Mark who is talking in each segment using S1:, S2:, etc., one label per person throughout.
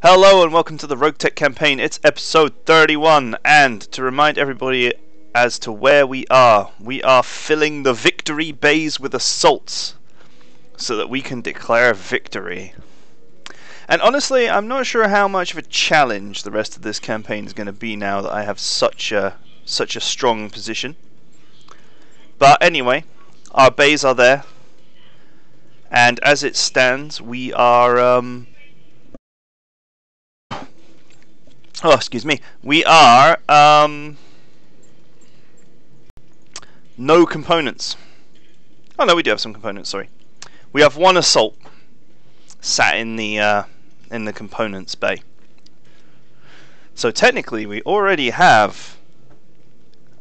S1: Hello and welcome to the RogueTech campaign. It's episode 31, and to remind everybody as to where we are filling the victory bays with assaults so that we can declare victory. And honestly, I'm not sure how much of a challenge the rest of this campaign is going to be now that I have such a strong position. But anyway, our bays are there, and as it stands, we are we are no components. Oh no, we do have some components, sorry. We have one assault sat in the components bay. So technically we already have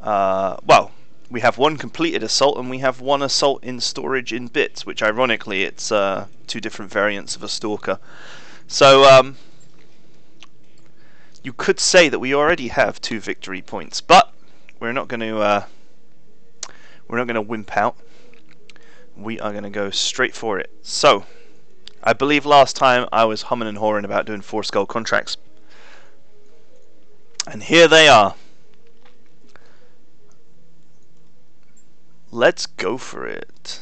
S1: we have one completed assault and we have one assault in storage in bits, which ironically it's two different variants of a stalker. So you could say that we already have 2 victory points, but we're not going to wimp out. We are going to go straight for it. So, I believe last time I was humming and hawing about doing 4 skull contracts, and here they are. Let's go for it.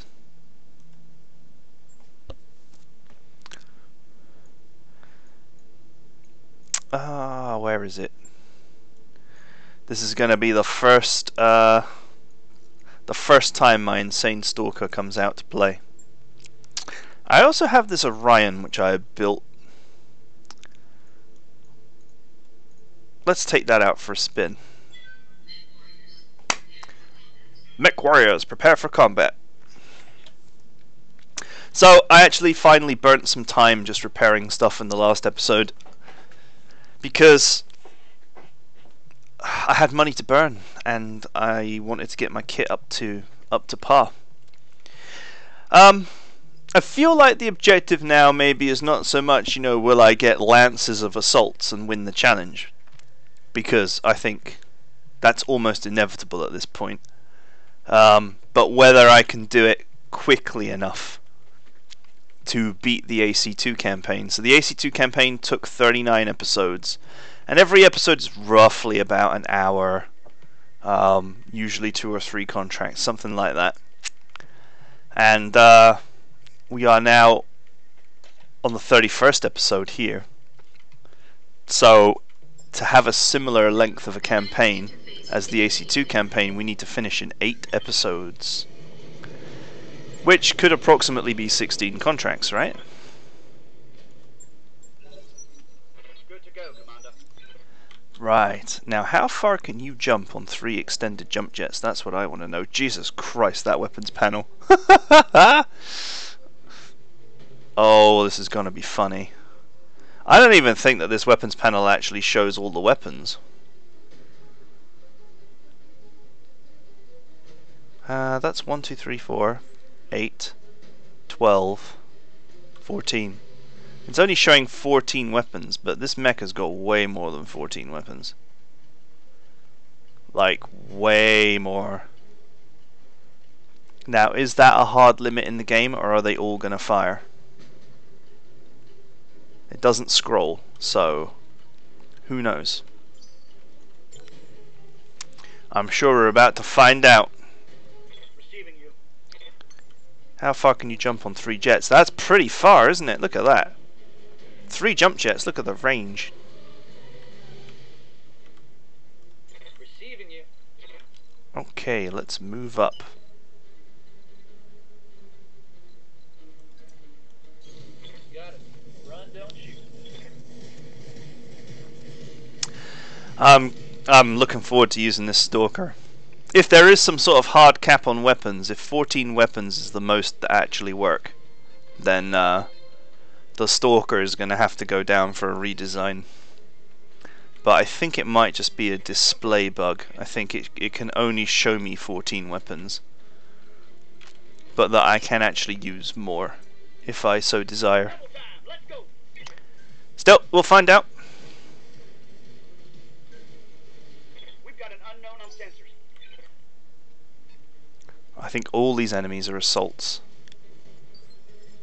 S1: Where is it? This is going to be the first time my insane stalker comes out to play. I also have this Orion which I built. Let's take that out for a spin. Mech warriors, prepare for combat. So I actually finally burnt some time just repairing stuff in the last episode, because I had money to burn and I wanted to get my kit up to par. I feel like the objective now maybe is not so much, you know, will I get lances of assaults and win the challenge, because I think that's almost inevitable at this point. But whether I can do it quickly enough to beat the AC2 campaign. So the AC2 campaign took 39 episodes, and every episode is roughly about an hour, usually 2 or 3 contracts, something like that. And we are now on the 31st episode here. So to have a similar length of a campaign as the AC2 campaign, we need to finish in 8 episodes, which could approximately be 16 contracts, right?
S2: Good to go, Commander.
S1: Right. Now, how far can you jump on 3 extended jump jets? That's what I want to know. Jesus Christ, that weapons panel. Oh, this is going to be funny. I don't even think that this weapons panel actually shows all the weapons. That's 1, 2, 3, 4, 8, 12, 14. It's only showing 14 weapons, but this mech has got way more than 14 weapons. Like, way more. Now, is that a hard limit in the game, or are they all going to fire? It doesn't scroll, so who knows? I'm sure we're about to find out. How far can you jump on 3 jets? That's pretty far, isn't it? Look at that. 3 jump jets, look at the range.
S2: Receiving you.
S1: Okay, let's move up.
S2: Got it. Run, don't shoot.
S1: I'm looking forward to using this stalker. If there is some sort of hard cap on weapons, if 14 weapons is the most that actually work, then the stalker is going to have to go down for a redesign. But I think it might just be a display bug. I think it can only show me 14 weapons, but that I can actually use more if I so desire. Still, we'll find out. I think all these enemies are assaults.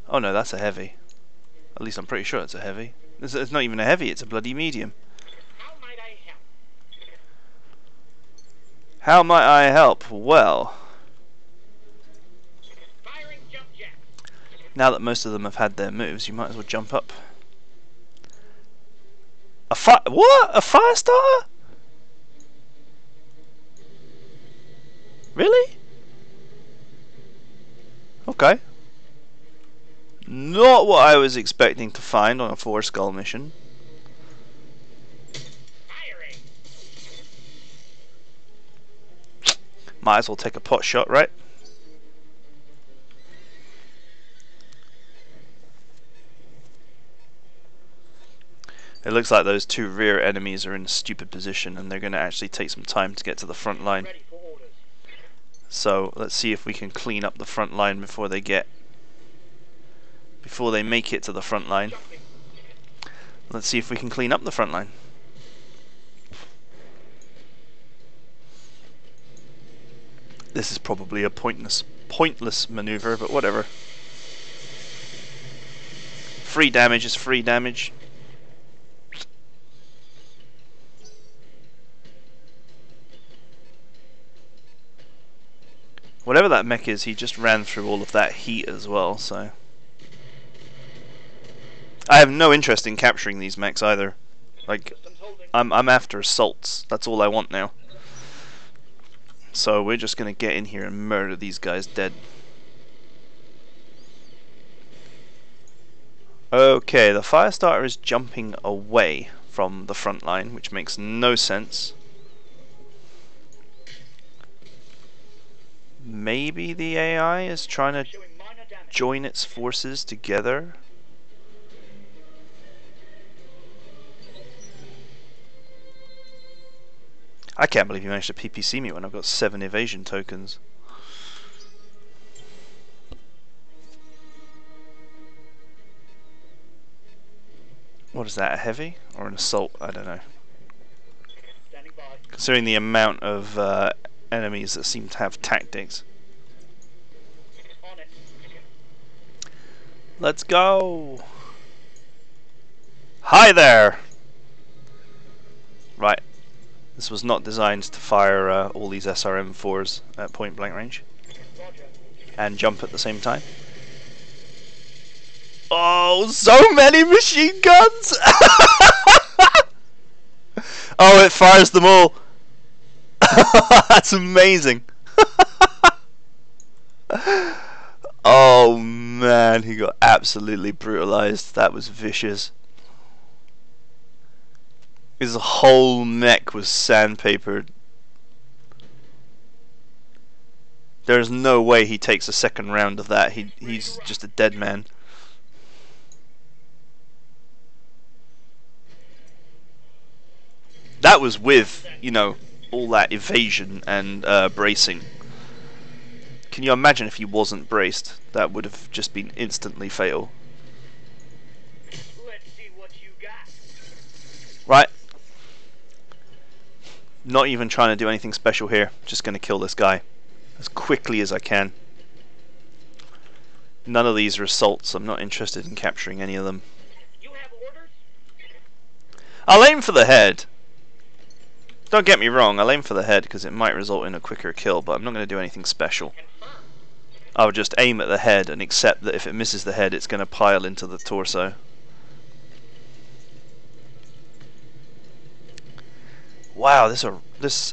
S1: Oh no, that's a heavy. At least I'm pretty sure it's a heavy. It's not even a heavy, it's a bloody medium.
S2: How might I help?
S1: How might I help? Well,
S2: Firing jump jack.
S1: now that most of them have had their moves, you might as well jump up. What? A fire starter? Really? Okay. Not what I was expecting to find on a 4-skull mission.
S2: Firing.
S1: Might as well take a pot shot, right? It looks like those two rear enemies are in a stupid position and they're going to actually take some time to get to the front line.
S2: Ready for orders.
S1: So let's see if we can clean up the front line before they make it to the front line.
S2: Jumping.
S1: Let's see if we can clean up the front line. This is probably a pointless maneuver, but whatever. Free damage is free damage. Whatever that mech is, he just ran through all of that heat as well, so... I have no interest in capturing these mechs either. Like,
S2: Systems holding.
S1: I'm after assaults. That's all I want now. So we're just gonna get in here and murder these guys dead. Okay, the Firestarter is jumping away from the front line, which makes no sense. Maybe the AI is trying to
S2: Showing minor damage.
S1: join its forces together. I can't believe you managed to PPC me when I've got 7 evasion tokens. What is that, a heavy or an assault? I don't know.
S2: Standing by.
S1: Considering the amount of enemies that seem to have tactics.
S2: On it.
S1: Let's go! Hi there! Right. This was not designed to fire all these SRM4s at point blank range
S2: Roger.
S1: and jump at the same time. Oh, so many machine guns! Oh, it fires them all! That's amazing! Oh man, he got absolutely brutalized. That was vicious. His whole neck was sandpapered. There's no way he takes a second round of that. He's just a dead man. That was with, you know, all that evasion and bracing. Can you imagine if he wasn't braced? That would have just been instantly fatal.
S2: Let's see what you got.
S1: Right. Not even trying to do anything special here. Just going to kill this guy as quickly as I can. None of these are assaults. I'm not interested in capturing any of them.
S2: You have orders?
S1: I'll aim for the head. Don't get me wrong, I'll aim for the head because it might result in a quicker kill, but I'm not going to do anything special.
S2: Confirm.
S1: I'll just aim at the head and accept that if it misses the head, it's going to pile into the torso. Wow, this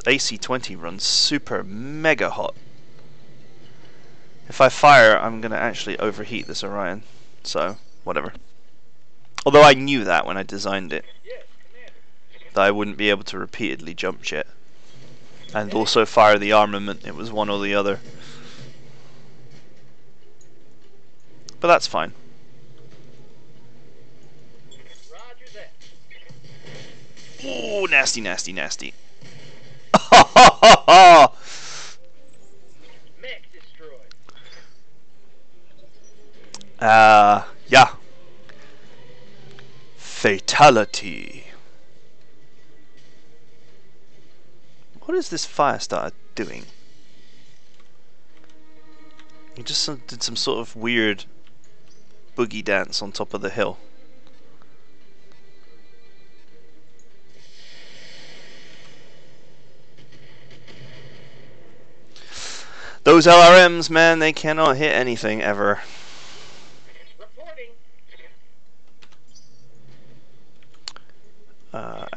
S1: AC-20 runs super mega hot. If I fire, I'm going to actually overheat this Orion, so whatever. Although I knew that when I designed it,
S2: Yes, Commander.
S1: that I wouldn't be able to repeatedly jump jet. And also fire the armament, it was one or the other. But that's fine.
S2: Roger that.
S1: Ooh, nasty, nasty, nasty.
S2: Mech destroyed.
S1: Yeah. Fatality. What is this Firestarter doing? He just did some sort of weird boogie dance on top of the hill. Those LRMs, man, they cannot hit anything ever.
S2: Reporting.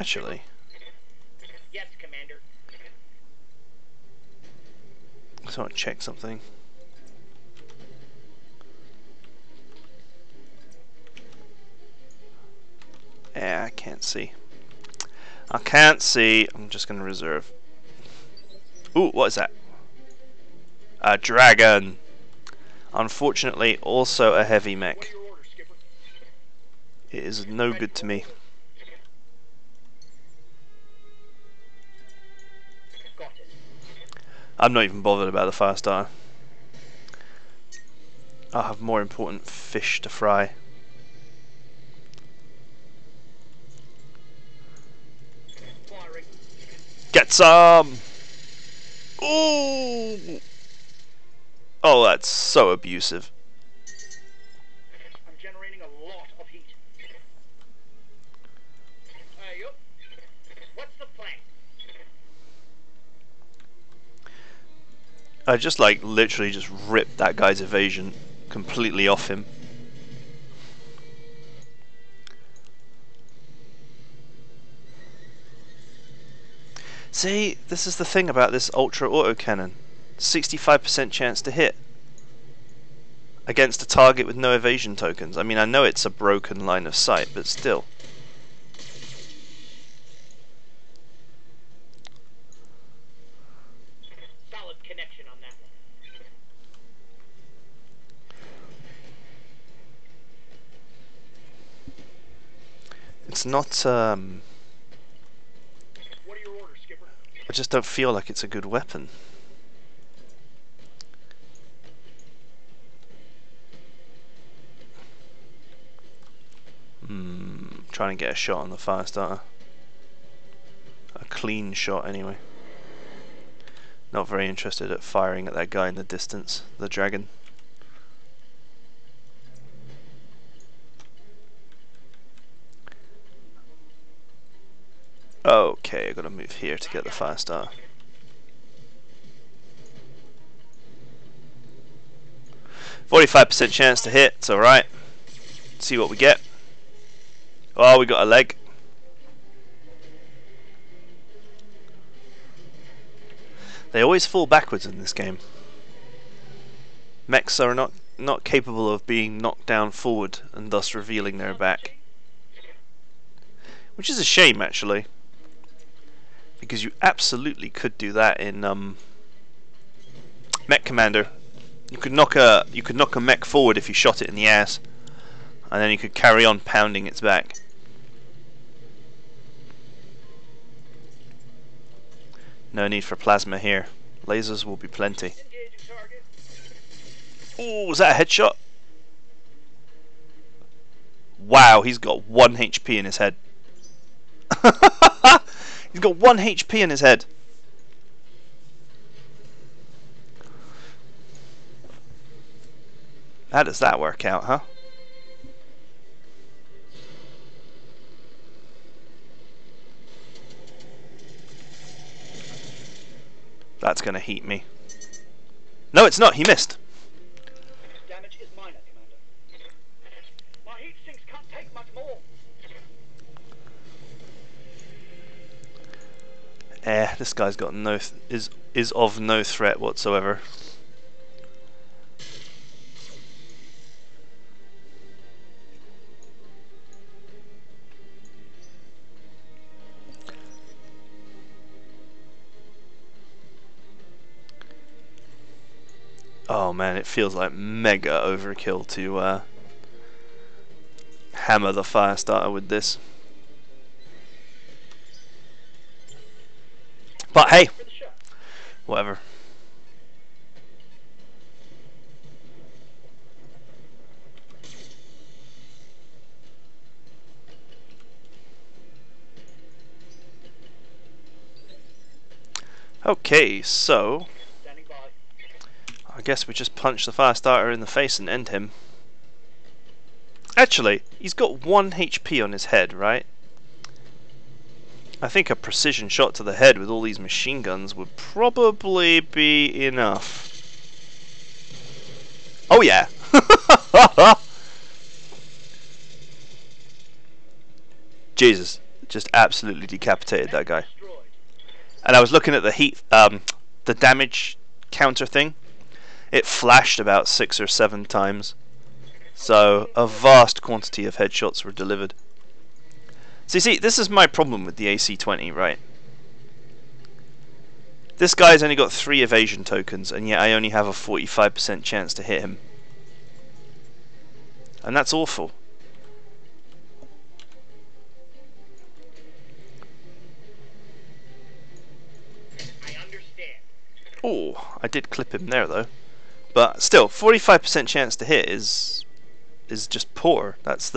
S1: Actually,
S2: Yes, Commander.
S1: I just want to check something. Yeah, I can't see. I can't see. I'm just going to reserve. Ooh, what is that? A dragon. Unfortunately, also a heavy
S2: What
S1: mech.
S2: are your orders, Skipper?
S1: It is no good to me.
S2: Got it.
S1: I'm not even bothered about the fire starter. I'll have more important fish to fry.
S2: Firing.
S1: Get some! Ooh! Oh, that's so abusive.
S2: I'm generating a lot of heat. Yup. What's the plan?
S1: I just like literally just ripped that guy's evasion completely off him. See, this is the thing about this ultra autocannon. 65% chance to hit against a target with no evasion tokens. I mean, I know it's a broken line of sight, but still.
S2: Solid connection on that one.
S1: It's not,
S2: What are your orders, Skipper?
S1: I just don't feel like it's a good weapon. Trying to get a shot on the fire starter. A clean shot, anyway. Not very interested at firing at that guy in the distance, the dragon. Okay, I gotta move here to get the fire starter. 45% chance to hit, it's alright. See what we get. Oh, we got a leg. They always fall backwards in this game. Mechs are not capable of being knocked down forward and thus revealing their back. Which is a shame, actually. Because you absolutely could do that in Mech Commander. You could knock a mech forward if you shot it in the ass, and then you could carry on pounding its back. No need for plasma here. Lasers will be plenty.
S2: Engaging target.
S1: Oh, was that a headshot? Wow, he's got 1 HP in his head. He's got 1 HP in his head. How does that work out, huh? That's gonna heat me. No, it's not. He missed.
S2: Damage is minor, Commander. My heat sinks can't take much more.
S1: This guy's got is of no threat whatsoever. Oh man, it feels like mega overkill to hammer the fire starter with this. But hey,
S2: For the shot.
S1: whatever. Okay, so
S2: Standing by.
S1: I guess we just punch the fire starter in the face and end him. Actually, he's got 1 HP on his head, right? I think a precision shot to the head with all these machine guns would probably be enough. Oh yeah. Jesus, just absolutely decapitated that guy.
S2: Destroyed.
S1: And I was looking at the heat, the damage counter thing. It flashed about 6 or 7 times. So a vast quantity of headshots were delivered. So you see, this is my problem with the AC-20, right? This guy's only got 3 evasion tokens, and yet I only have a 45% chance to hit him. And that's awful.
S2: I understand.
S1: Oh, I did clip him there though. But still, 45% chance to hit is just poor. That's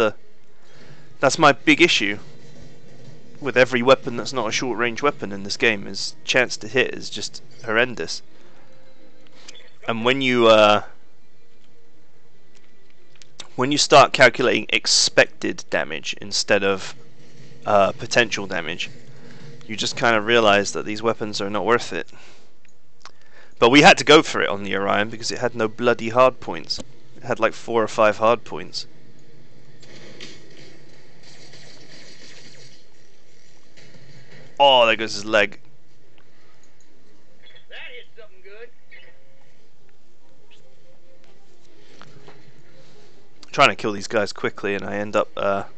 S1: my big issue with every weapon that's not a short range weapon in this game. Is chance to hit is just horrendous. And when you start calculating expected damage instead of potential damage, you just kind of realize that these weapons are not worth it. But we had to go for it on the Orion because it had no bloody hard points. It had like 4 or 5 hard points. Oh, there goes his leg.
S2: That hit something good.
S1: I'm trying to kill these guys quickly and I end up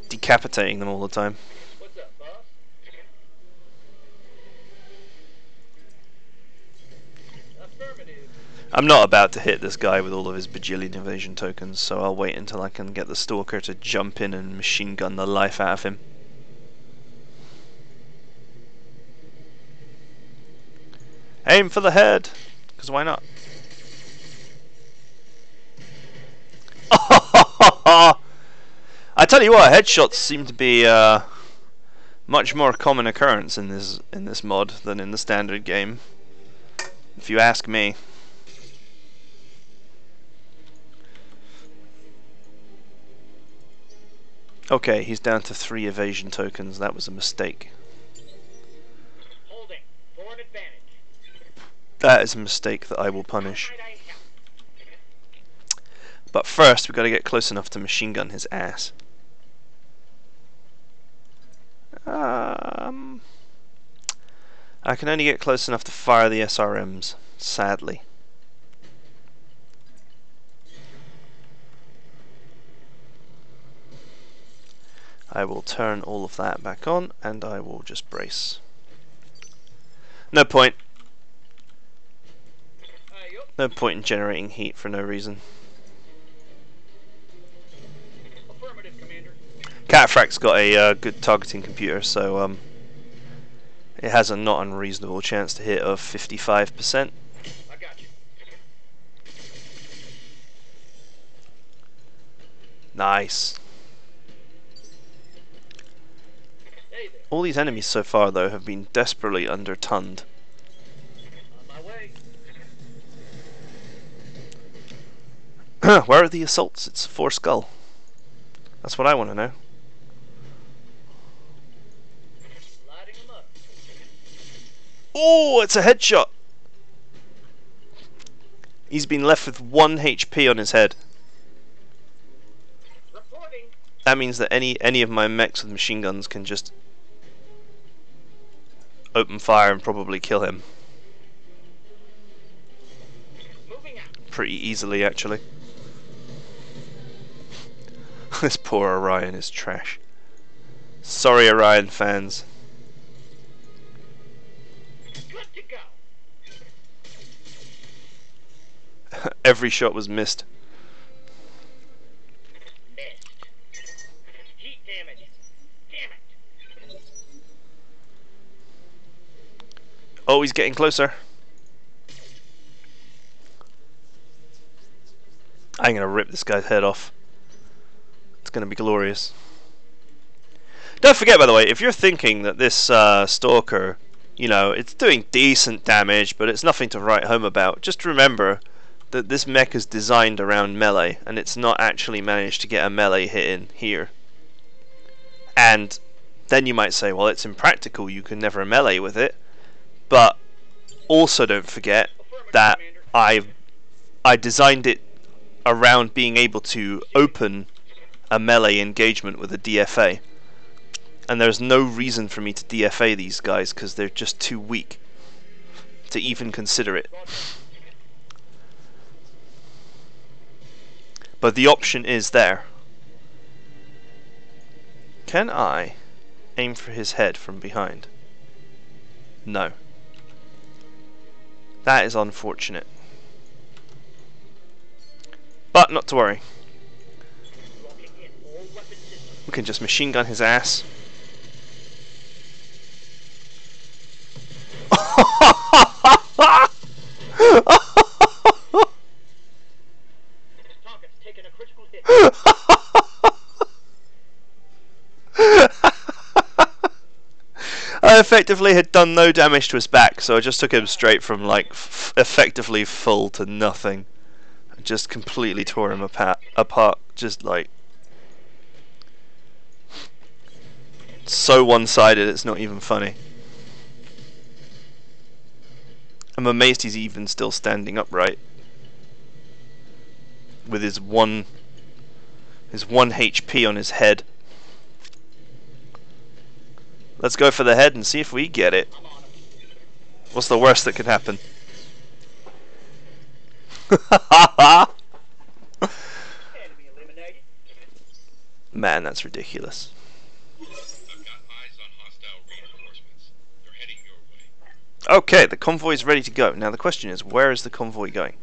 S1: decapitating them all the time.
S2: What's up, boss? Affirmative.
S1: I'm not about to hit this guy with all of his bajillion evasion tokens, so I'll wait until I can get the Stalker to jump in and machine gun the life out of him. Aim for the head, because why not? I tell you what, headshots seem to be much more common occurrence in this mod than in the standard game, if you ask me. Okay, he's down to 3 evasion tokens. That was a mistake.
S2: Holding. For an advantage.
S1: That is a mistake that I will punish.
S2: Might I help?
S1: But first, we've got to get close enough to machine gun his ass. I can only get close enough to fire the SRMs, sadly. I will turn all of that back on, and I will just brace. No point.
S2: Yup.
S1: No point in generating heat for no reason.
S2: Affirmative, Commander.
S1: Catfrac's got a good targeting computer, so it has a not unreasonable chance to hit of 55%.
S2: I got you.
S1: Nice.
S2: Hey there.
S1: All these enemies so far, though, have been desperately under-tunned.
S2: On my way.
S1: Where are the assaults? It's 4 skull. That's what I want to know.
S2: Lighting them up.
S1: Oh, it's a headshot! He's been left with 1 HP on his head.
S2: Reporting.
S1: That means that any of my mechs with machine guns can just open fire and probably kill him.
S2: Moving out.
S1: Pretty easily, actually. This poor Orion is trash. Sorry, Orion fans.
S2: Good to go.
S1: Every shot was missed.
S2: Missed. Heat damage. Damn it.
S1: Oh, he's getting closer. I'm gonna rip this guy's head off. It's gonna be glorious. Don't forget, by the way, if you're thinking that this Stalker, you know, it's doing decent damage, but it's nothing to write home about, just remember that this mech is designed around melee, and it's not actually managed to get a melee hit in here. And then you might say, well, it's impractical, you can never melee with it. But also don't forget
S2: Affirmative,
S1: that
S2: Commander.
S1: I've I designed it around being able to open a melee engagement with a DFA, and there's no reason for me to DFA these guys because they're just too weak to even consider it. But the option is there. Can I aim for his head from behind? No. That is unfortunate. But not to worry. We can just machine gun his ass.
S2: Target's taken a critical hit.
S1: I effectively had done no damage to his back, so I just took him straight from like effectively full to nothing. I just completely tore him apart, just like so one-sided it's not even funny. I'm amazed he's even still standing upright with his one HP on his head. Let's go for the head and see if we get it. What's the worst that could happen?
S2: Enemy eliminated.
S1: Man, that's ridiculous.
S3: I've got eyes on hostile reinforcements. They're heading your way.
S1: Okay, the convoy is ready to go. Now the question is, where is the convoy going?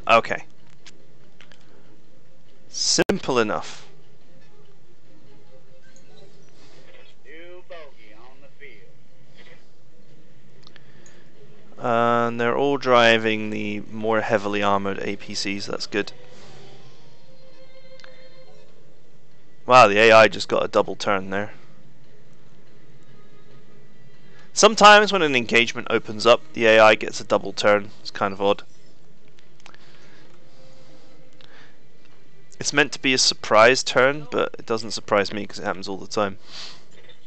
S1: Okay. Simple enough.
S2: New bogey on the field.
S1: And they're all driving the more heavily armoured APCs, that's good. Wow, the AI just got a double turn there. Sometimes when an engagement opens up, the AI gets a double turn. It's kind of odd. It's meant to be a surprise turn, but it doesn't surprise me because it happens all the time.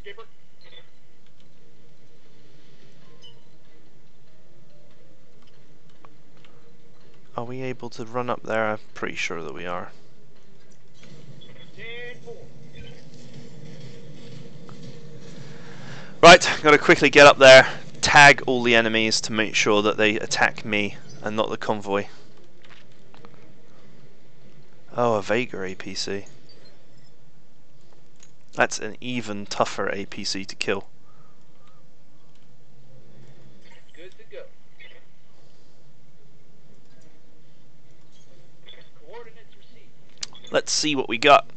S2: Skipper.
S1: Are we able to run up there? I'm pretty sure that we are.
S2: 10-4.
S1: Right, gotta quickly get up there, tag all the enemies to make sure that they attack me and not the convoy. Oh, a Vega APC. That's an even tougher APC to kill.
S2: Good to go. Coordinates received.
S1: Let's see what we got.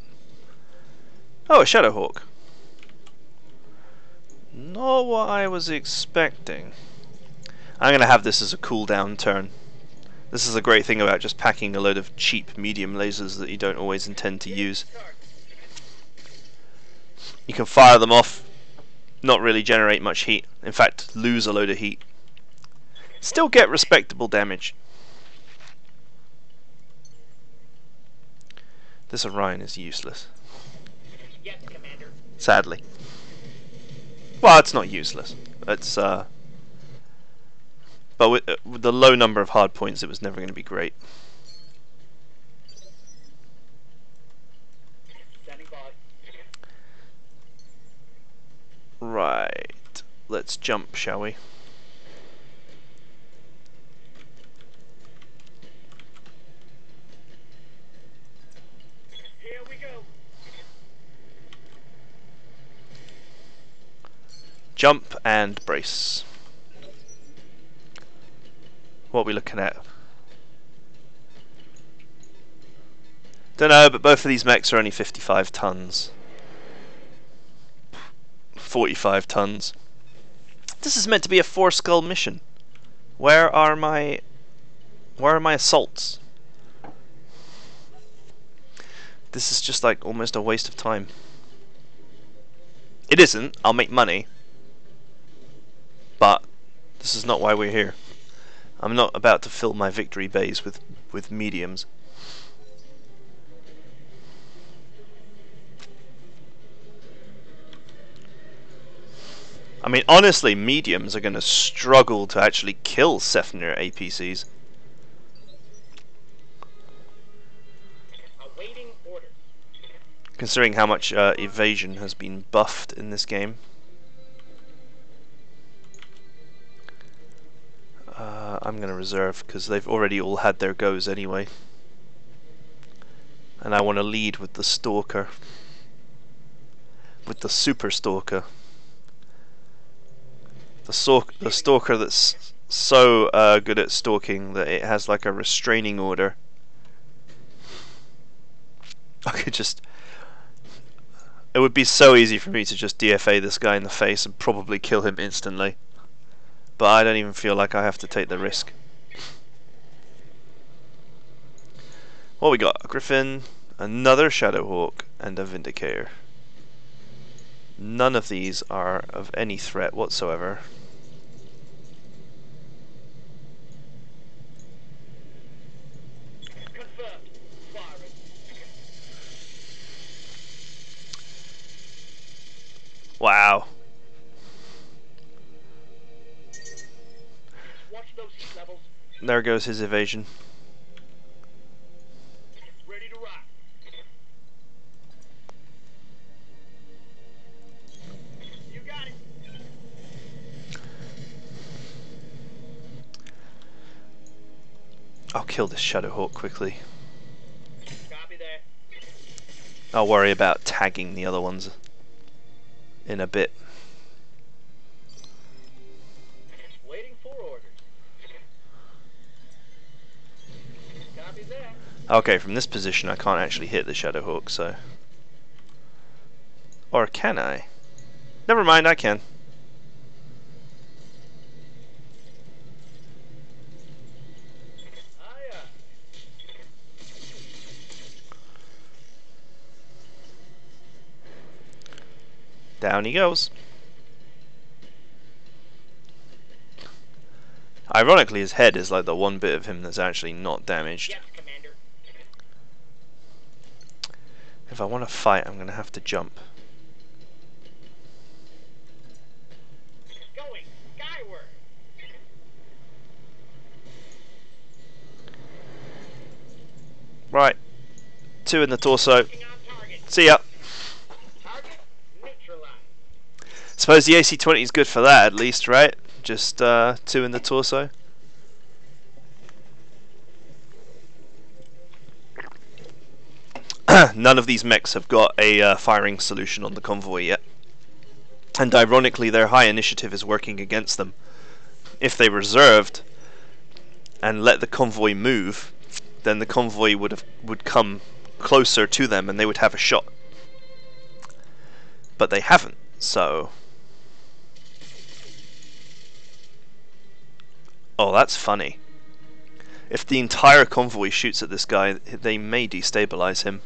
S1: Oh, a Shadowhawk. Not what I was expecting. I'm gonna have this as a cooldown turn. This is a great thing about just packing a load of cheap medium lasers that you don't always intend to use. You can fire them off, not really generate much heat, in fact lose a load of heat. Still get respectable damage. This Orion is useless,
S2: Yes, Commander.
S1: sadly. Well, it's not useless. It's but with the low number of hard points, it was never going to be great.
S2: Standing by.
S1: Right, let's jump, shall we?
S2: Here we go.
S1: Jump and brace. What are we looking at? Don't know, but both of these mechs are only 55 tons. 45 tons. This is meant to be a 4-skull mission. Where are my assaults? This is just like almost a waste of time. It isn't, I'll make money. But this is not why we're here. I'm not about to fill my victory bays with mediums. I mean, honestly, mediums are going to struggle to actually kill Sefnir APCs. considering how much evasion has been buffed in this game. I'm going to reserve because they've already all had their goes anyway. And I want to lead with the Stalker. With the Super Stalker. The Stalker that's so good at stalking that it has like a restraining order. I could just... It would be so easy for me to just DFA this guy in the face and probably kill him instantly. But I don't even feel like I have to take the risk. What we got? A Griffin, another Shadowhawk, and a Vindicator. None of these are of any threat whatsoever.
S2: Confirmed. Firing.
S1: Wow.
S2: Watch those heat levels.
S1: There goes his evasion.
S2: Ready to rock. You got it.
S1: I'll kill this Shadowhawk quickly.
S2: Copy that.
S1: I'll worry about tagging the other ones in a bit.
S2: Waiting for orders. Copy that.
S1: Okay, from this position I can't actually hit the Shadowhawk, so... Or can I? Never mind, I can. Down he goes. Ironically, his head is like the one bit of him that's actually not damaged.
S2: Yes, Commander.
S1: If I want to fight, I'm going to have to jump.
S2: Going skyward.
S1: Right. 2 in the torso.
S2: Looking on target.
S1: See ya.
S2: Target neutralized.
S1: Suppose the AC-20 is good for that, at least, right? Just 2 in the torso. None of these mechs have got a firing solution on the convoy yet. And ironically, their high initiative is working against them. If they reserved and let the convoy move, then the convoy would come closer to them and they would have a shot. But they haven't, so... Oh, that's funny. If the entire convoy shoots at this guy, they may destabilize him.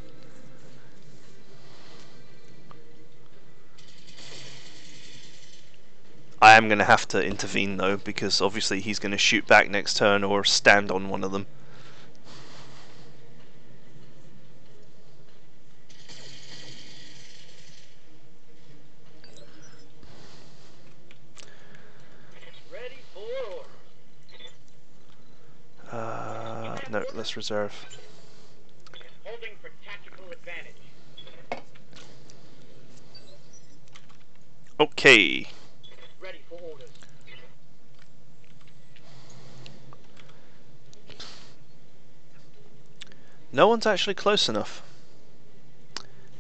S1: I am going to have to intervene though, because obviously he's going to shoot back next turn or stand on one of them.
S2: Ready for orders.
S1: No, let's reserve.
S2: Holding for tactical advantage.
S1: Okay.
S2: Ready for orders.
S1: No one's actually close enough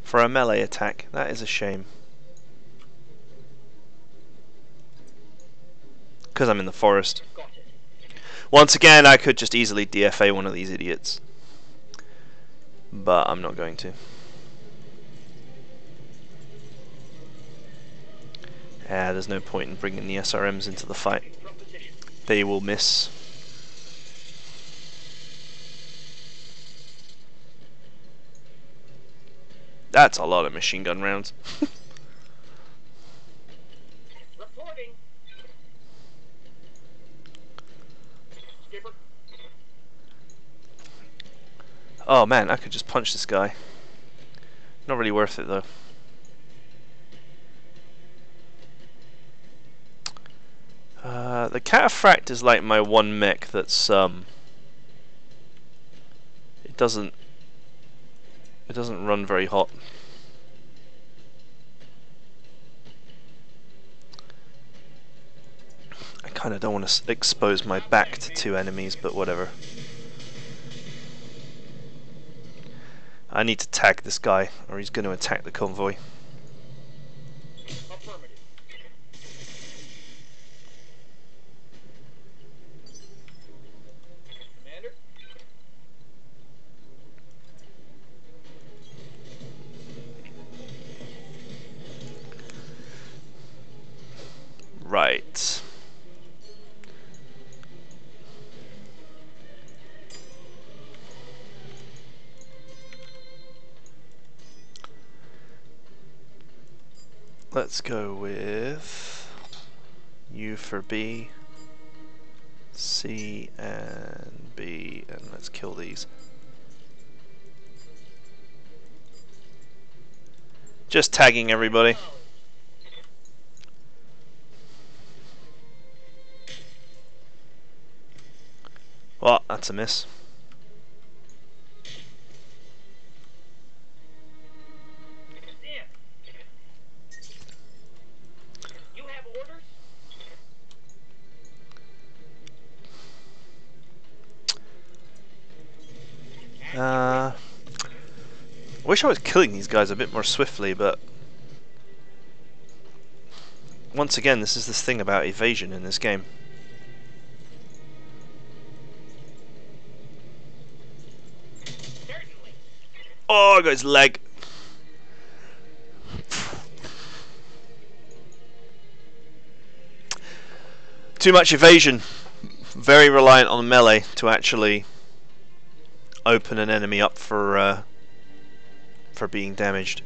S1: for a melee attack. That is a shame. Because I'm in the forest.
S2: Got it.
S1: Once again, I could just easily DFA one of these idiots. But I'm not going to. There's no point in bringing the SRMs into the fight.
S2: From position.
S1: They will miss. That's a lot of machine gun rounds.
S2: Reporting. Skipper.
S1: Oh man, I could just punch this guy. Not really worth it though. The Cataphract is like my one mech that's it doesn't run very hot. Kinda don't want to expose my back to two enemies, but whatever. I need to tag this guy, or he's going to attack the convoy.
S2: Affirmative. Commander?
S1: Right. Let's go with U for B, C and B, and let's kill these. Just tagging everybody. Well, that's a miss.
S2: Stand. You have orders?
S1: Wish I was killing these guys a bit more swiftly, but once again, this is this thing about evasion in this game.
S2: Certainly.
S1: Oh, I got his leg. Too much evasion. Very reliant on melee to actually open an enemy up for being damaged.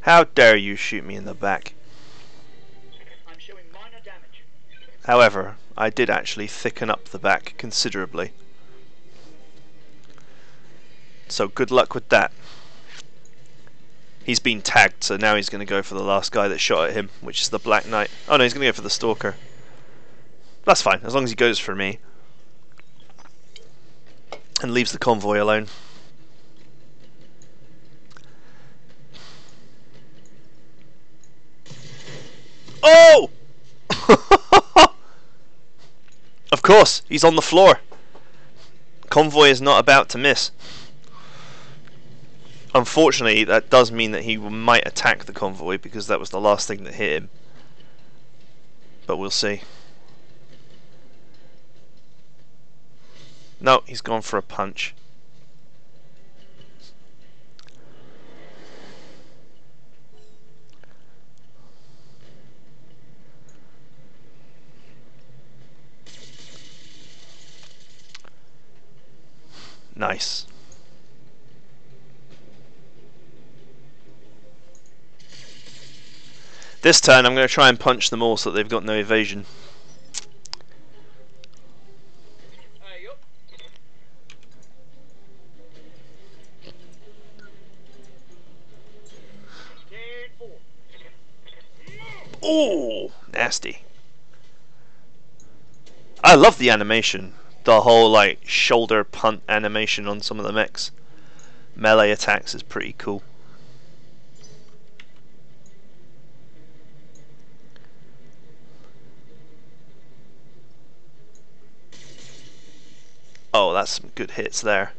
S1: How dare you shoot me in the back?
S2: I'm showing minor damage.
S1: However, I did actually thicken up the back considerably. So good luck with that. He's been tagged, so now he's going to go for the last guy that shot at him, which is the Black Knight. Oh no, he's going to go for the Stalker. That's fine, as long as he goes for me. And leaves the convoy alone. Oh! Of course, he's on the floor. Convoy is not about to miss. Unfortunately, that does mean that he might attack the convoy, because that was the last thing that hit him. But we'll see. No, he's gone for a punch. Nice. This turn I'm going to try and punch them all so that they've got no evasion.
S2: Yup. Stand for.
S1: Oh, nasty. I love the animation. The whole like shoulder punt animation on some of the mechs. Melee attacks is pretty cool. Oh, that's some good hits there.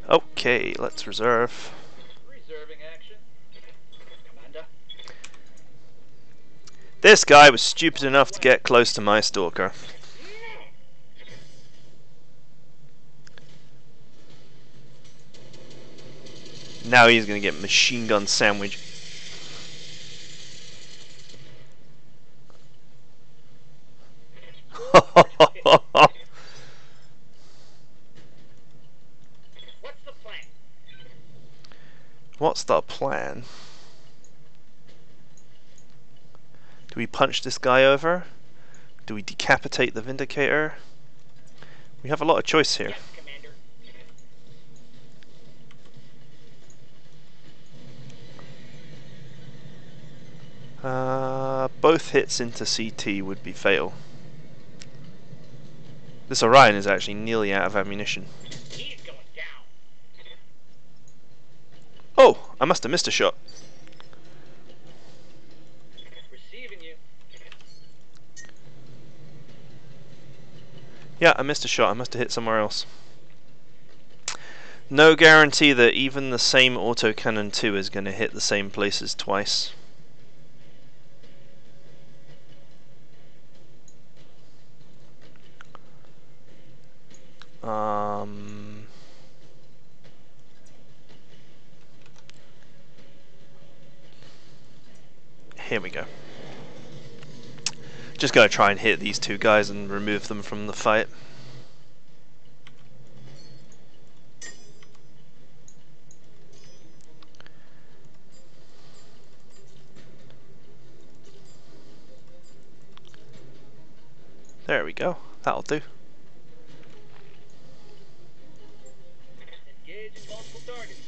S1: Okay, let's reserve.
S2: Reserving action. Commander.
S1: This guy was stupid enough to get close to my Stalker. Now he's going to get machine gun sandwich.
S2: What's the plan?
S1: What's the plan? Do we punch this guy over? Do we decapitate the Vindicator? We have a lot of choice here.
S2: Yes, Commander.
S1: Both hits into CT would be fatal. This Orion is actually nearly out of ammunition.
S2: He's going down.
S1: Oh, I must have missed a shot.
S2: Receiving you.
S1: Yeah, I missed a shot. I must have hit somewhere else. No guarantee that even the same autocannon 2 is going to hit the same places twice. Here we go. Just gotta try and hit these two guys and remove them from the fight. There we go. That'll do.
S2: Engaging multiple targets.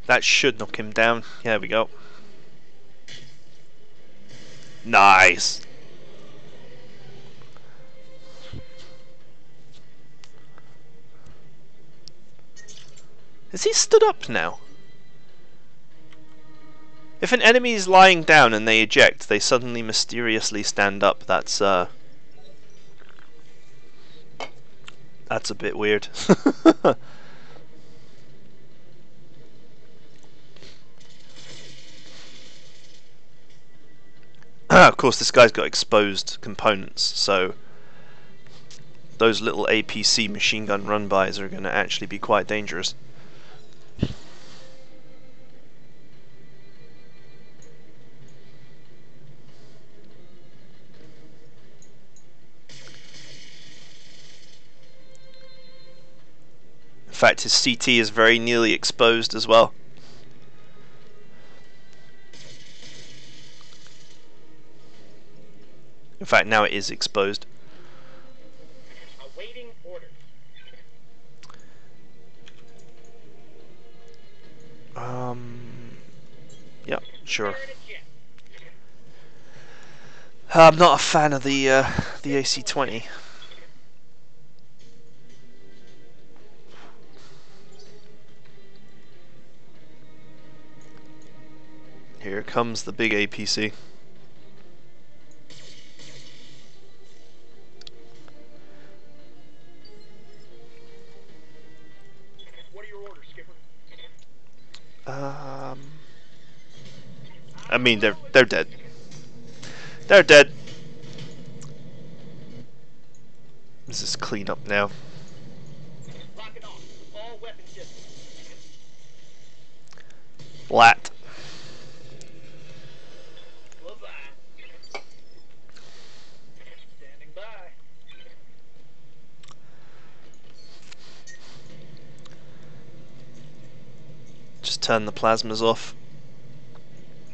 S1: That should knock him down. There we go. Nice. Is he stood up now? If an enemy is lying down and they eject, they suddenly mysteriously stand up. That's a bit weird. Of course, this guy's got exposed components, so those little APC machine gun run-bys are going to actually be quite dangerous. In fact, his CT is very nearly exposed as well. In fact, now it is exposed.
S2: Awaiting orders.
S1: Yeah, sure.
S2: Firing a jet.
S1: I'm not a fan of the AC-20. Here comes the big APC.
S2: What are your orders, Skipper?
S1: I mean, they're dead. They're dead. This is clean up now.
S2: Locking on. All weapons systems.
S1: Flat.
S2: Bye-bye. Standing by.
S1: Just turn the plasmas off.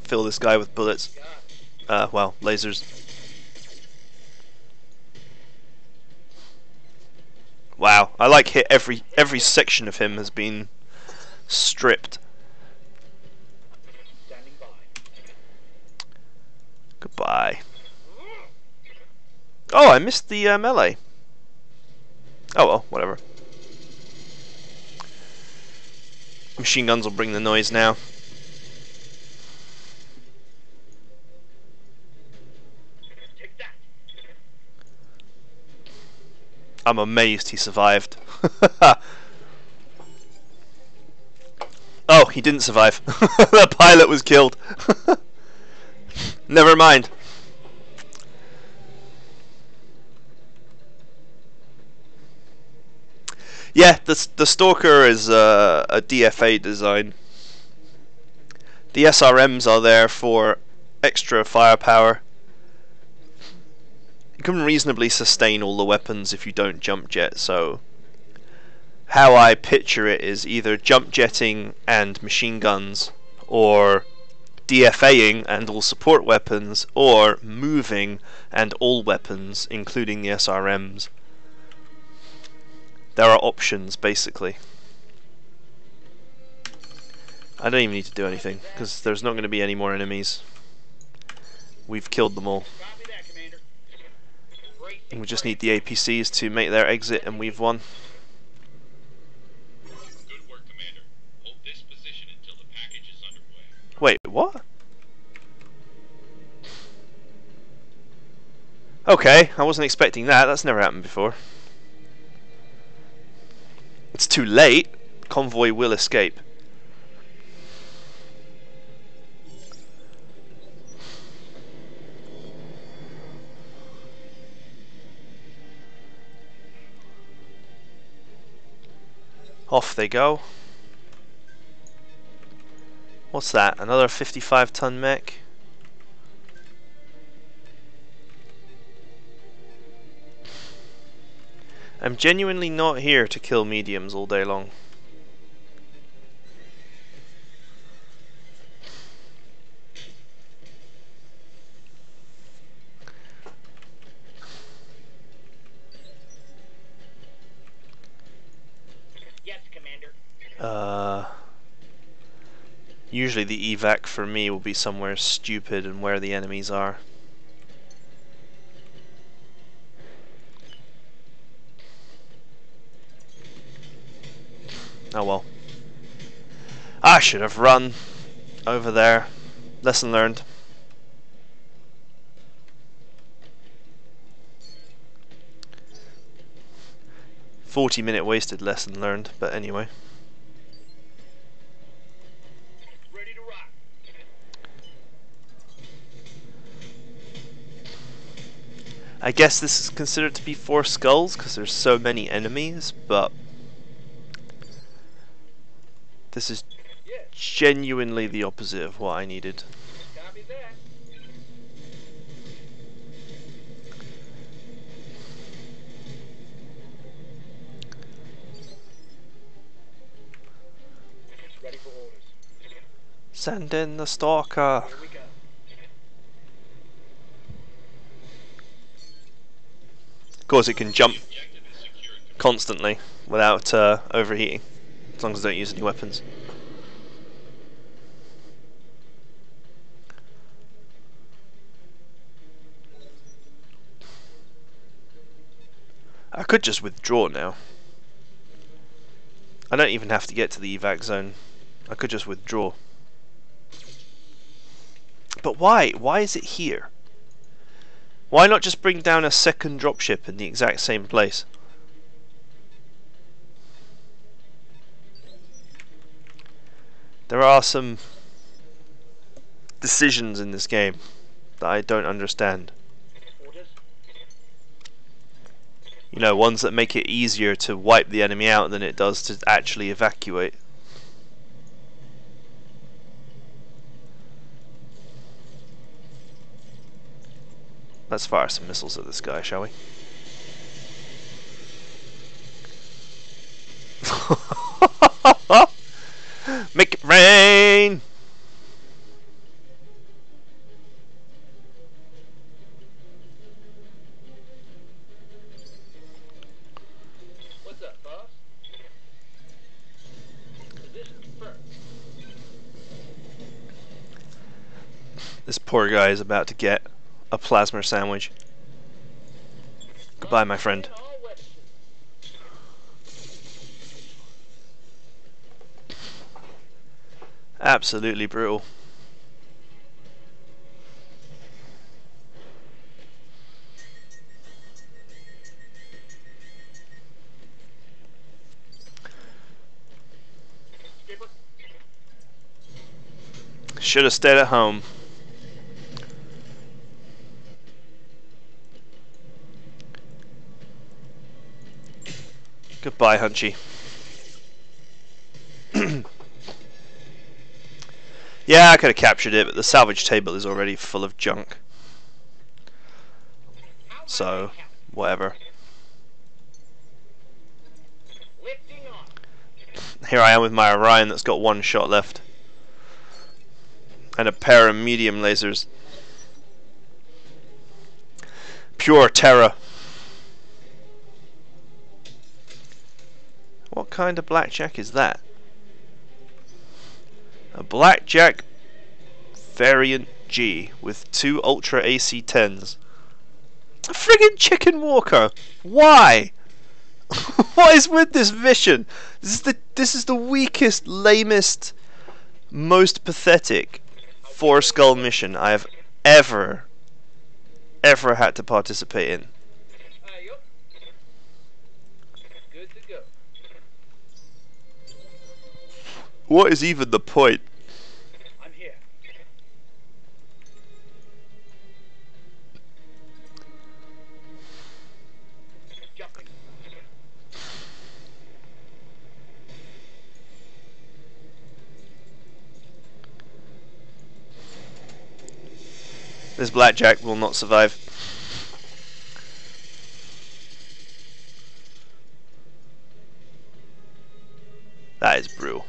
S1: Fill this guy with bullets. Well, lasers. Wow, I like hit every section of him has been stripped.
S2: Standing by.
S1: Goodbye. Oh, I missed the melee. Oh well, whatever. Machine guns will bring the noise now.
S2: Take that.
S1: I'm amazed he survived. Oh, he didn't survive. The pilot was killed. Never mind. Yeah, the Stalker is a DFA design. The SRMs are there for extra firepower. You can reasonably sustain all the weapons if you don't jump jet, so how I picture it is either jump jetting and machine guns, or DFAing and all support weapons, or moving and all weapons, including the SRMs. There are options, basically. I don't even need to do anything, because there's not going to be any more enemies. we've killed them all.
S2: Copy that, Commander.
S1: And we just need the APCs to make their exit, and we've won.
S3: Good work, Commander. Hold this position until the package is underway.
S1: Wait, what? Okay, I wasn't expecting that. That's never happened before. It's too late. Convoy will escape. Off they go. What's that? Another 55-ton mech? I'm genuinely not here to kill mediums all day long.
S2: Yes, Commander.
S1: Usually the evac for me will be somewhere stupid and where the enemies are. Oh well. I should have run over there. Lesson learned. "40-minute wasted lesson learned," but anyway.
S2: Ready to rock.
S1: I guess this is considered to be 4 skulls because there's so many enemies, but this is
S2: Yes.
S1: genuinely the opposite of what I needed.
S2: Copy that. Ready for orders.
S1: Send in the stalker.
S2: Here we go.
S1: Of course it can jump
S3: Objective is secured.
S1: constantly without overheating, as long as I don't use any weapons. I could just withdraw now. I don't even have to get to the evac zone. I could just withdraw. But why? Why is it here? Why not just bring down a second dropship in the exact same place? There are some decisions in this game that I don't understand.
S2: Orders.
S1: You know, ones that make it easier to wipe the enemy out than it does to actually evacuate. Let's fire some missiles at this guy, shall we? Make it rain!
S2: What's up, boss? Position confirmed.
S1: This poor guy is about to get a plasma sandwich. Goodbye, my friend.
S2: All weapons.
S1: Absolutely brutal.
S2: Skipper.
S1: Should have stayed at home. Goodbye, Hunchy. Yeah, I could have captured it, but the salvage table is already full of junk. So, whatever.
S2: Lifting off.
S1: Here I am with my Orion that's got 1 shot left. And a pair of medium lasers. Pure terror. What kind of blackjack is that? A blackjack variant G with 2 Ultra AC-10s. A friggin' chicken walker! Why? What is with this mission? This is the weakest, lamest, most pathetic 4-skull mission I have ever had to participate in.
S2: Yup. Good to go.
S1: What is even the point?
S2: I'm here. Jumping.
S1: This blackjack will not survive. That is brutal.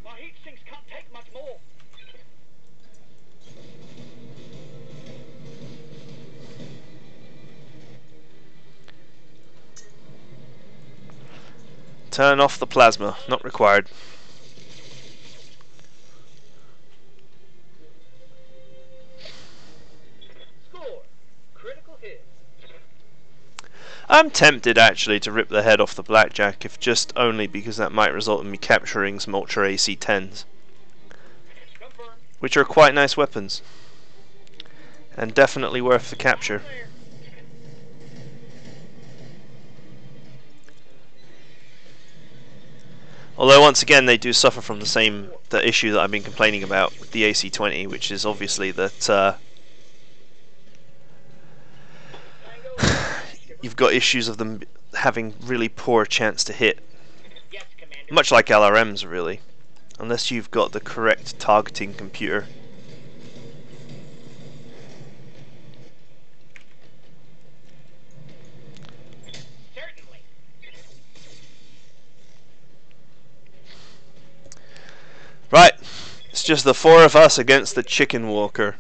S2: My heat sinks can't take much more.
S1: Turn off the plasma. Not required.
S2: Score. Critical hit.
S1: I'm tempted actually to rip the head off the blackjack, if just only because that might result in me capturing some Ultra AC-10s,
S2: Confirm.
S1: which are quite nice weapons, and definitely worth the capture.
S2: There.
S1: Although once again they do suffer from the issue that I've been complaining about with the AC-20, which is obviously that you've got issues of them having really poor chance to hit,
S2: Yes, Commander.
S1: much like LRMs really, unless you've got the correct targeting computer.
S2: Certainly.
S1: Right, it's just the 4 of us against the chicken walker.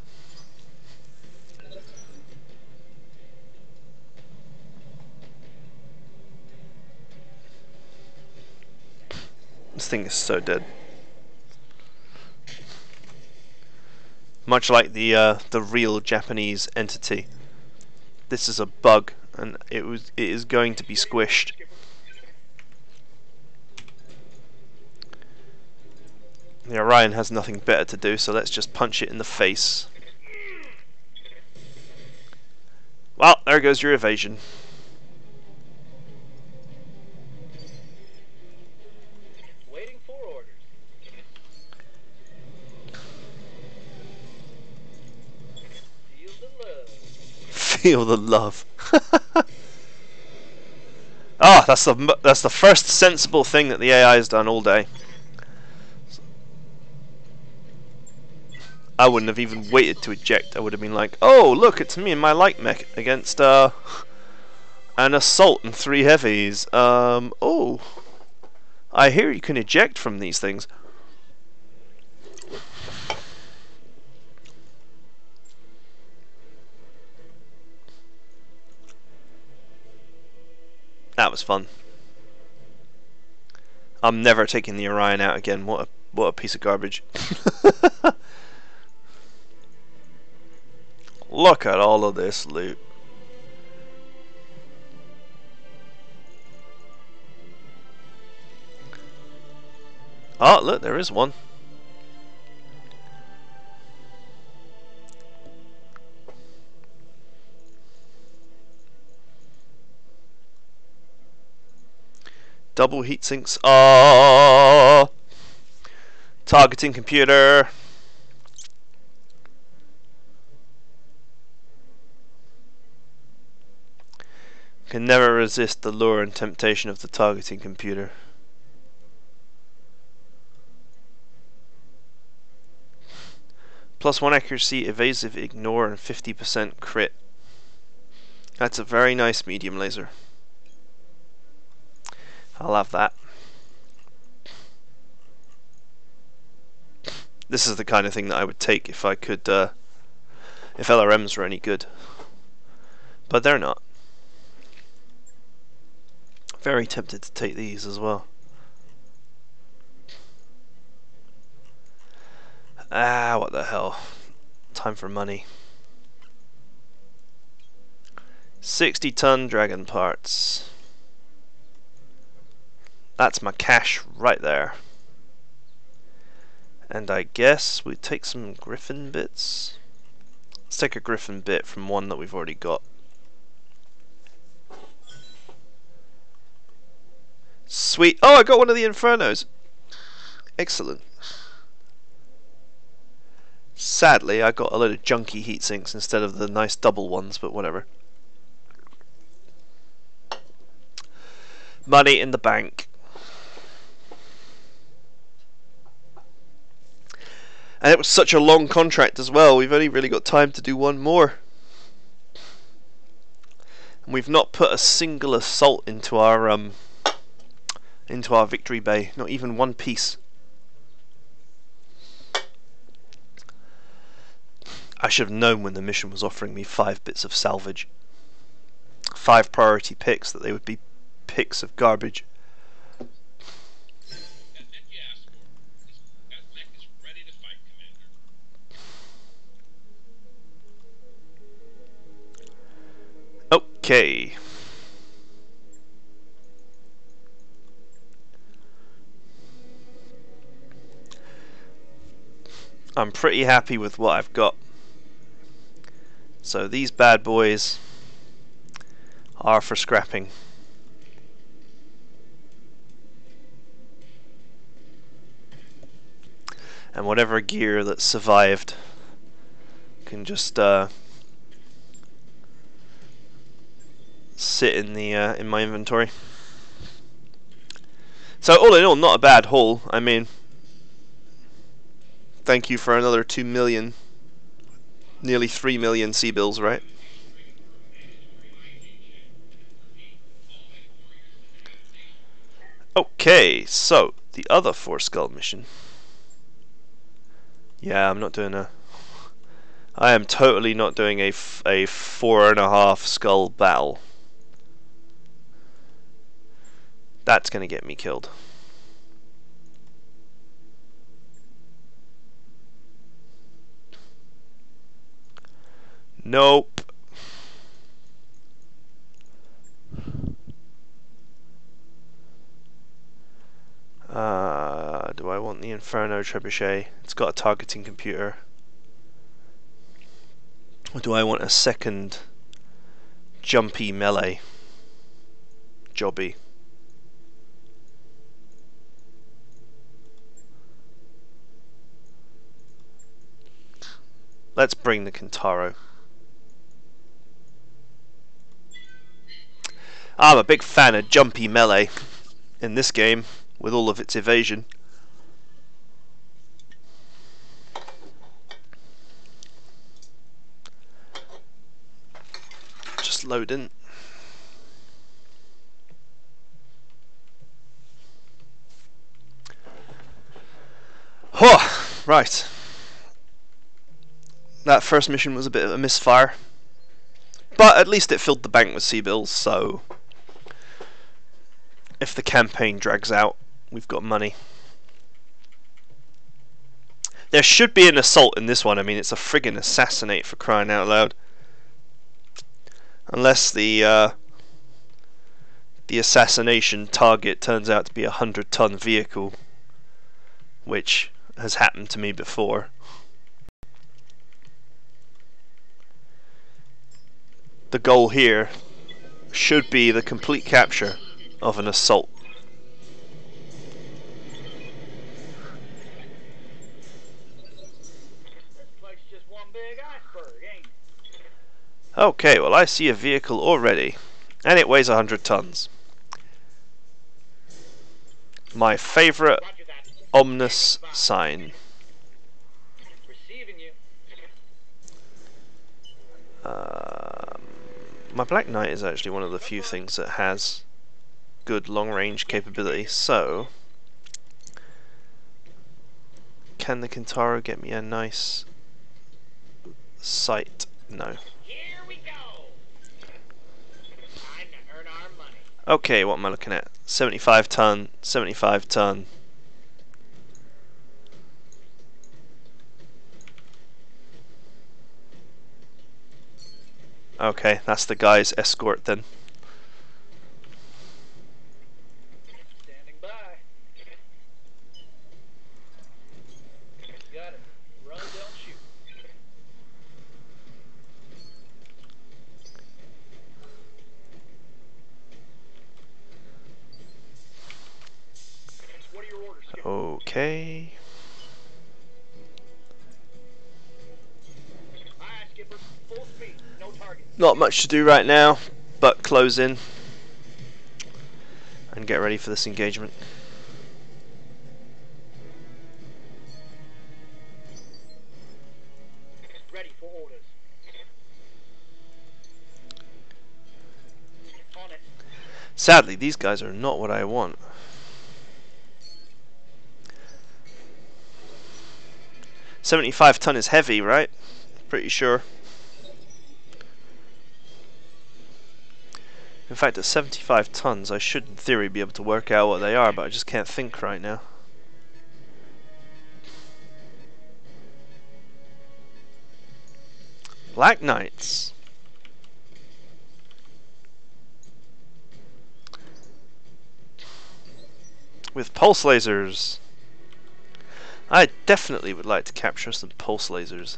S1: This thing is so dead. Much like the real Japanese entity, this is a bug, and it is going to be squished. The Orion has nothing better to do, so let's just punch it in the face. Well, there goes your evasion.
S2: Waiting for orders. Feel the love.
S1: Feel the love. Ah, that's the first sensible thing that the AI has done all day. I wouldn't have even waited to eject. I would have been like, "Oh, look, it's me and my light mech against an assault and 3 heavies. Oh, I hear you can eject from these things." That was fun. I'm never taking the Orion out again. What a piece of garbage. Look at all of this loot. Oh, look, there is one. Double heat sinks. Oh, targeting computer. Can never resist the lure and temptation of the targeting computer. +1 accuracy, evasive, ignore, and 50% crit. That's a very nice medium laser. I'll have that. This is the kind of thing that I would take if I could, if LRMs were any good. But they're not. Very tempted to take these as well. Ah, what the hell. time for money. 60-ton dragon parts. That's my cash right there. And I guess we take some griffin bits. Let's take a griffin bit from one that we've already got. Sweet. Oh, I got one of the Infernos. Excellent. Sadly, I got a load of junky heatsinks instead of the nice double ones, but whatever. Money in the bank. And it was such a long contract as well. We've only really got time to do one more. And we've not put a single assault into our victory bay. Not even one piece. I should have known when the mission was offering me 5 bits of salvage. 5 priority picks, that they would be picks of garbage.
S3: That mech you asked for. That mech is ready to fight, Commander.
S1: Okay. I'm pretty happy with what I've got. So these bad boys are for scrapping. And whatever gear that survived can just sit in the in my inventory. So all in all, not a bad haul. I mean, thank you for another 2 million, nearly 3 million sea bills, right? Okay, so the other 4 skull mission. Yeah, I'm not doing a... I am totally not doing a 4.5 skull battle. That's gonna get me killed. Nope. Do I want the Inferno Trebuchet? It's got a targeting computer. Or do I want a second jumpy melee jobby? Let's bring the Kintaro. I'm a big fan of jumpy melee in this game, with all of its evasion. Just loading. Oh, right. That first mission was a bit of a misfire, but at least it filled the bank with sea bills, so if the campaign drags out, we've got money. There should be an assault in this one. I mean, it's a friggin' assassinate, for crying out loud. Unless the assassination target turns out to be a 100-ton vehicle, which has happened to me before. The goal here should be the complete capture of an assault.
S2: This place is just one big iceberg, ain't it?
S1: Okay, well, I see a vehicle already, and it weighs 100 tons. My favorite
S2: Roger that.
S1: ominous sign.
S2: Receiving you.
S1: My Black Knight is actually one of the few things that has good long-range capability, so can the Kintaro get me a nice sight? No.
S2: Here we go. Time to earn our money.
S1: Okay, what am I looking at? 75 ton, 75 ton. Okay, that's the guy's escort then.
S2: Standing by. Got it. Run, don't shoot. What are your orders, Skipper?
S1: Okay.
S2: Aye, Skipper. Full speed. No target.
S1: Not much to do right now, but close in and get ready for this engagement.
S2: Ready for orders. On it.
S1: Sadly, these guys are not what I want. $75 is heavy, right? Pretty sure. In fact, at 75 tons, I should in theory be able to work out what they are, but I just can't think right now. Black Knights. With pulse lasers. I definitely would like to capture some pulse lasers.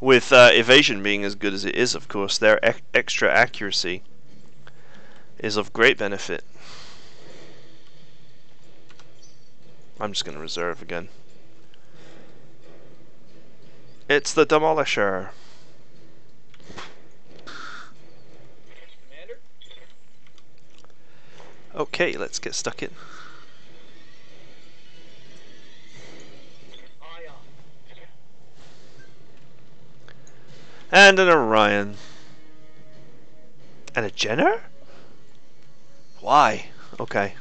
S1: With evasion being as good as it is, of course, their extra accuracy is of great benefit. I'm just going to reserve again. It's the Demolisher.
S2: Commander.
S1: Okay, let's get stuck in.
S2: Aye, on.
S1: And an Orion. And a Jenner? Why? Okay.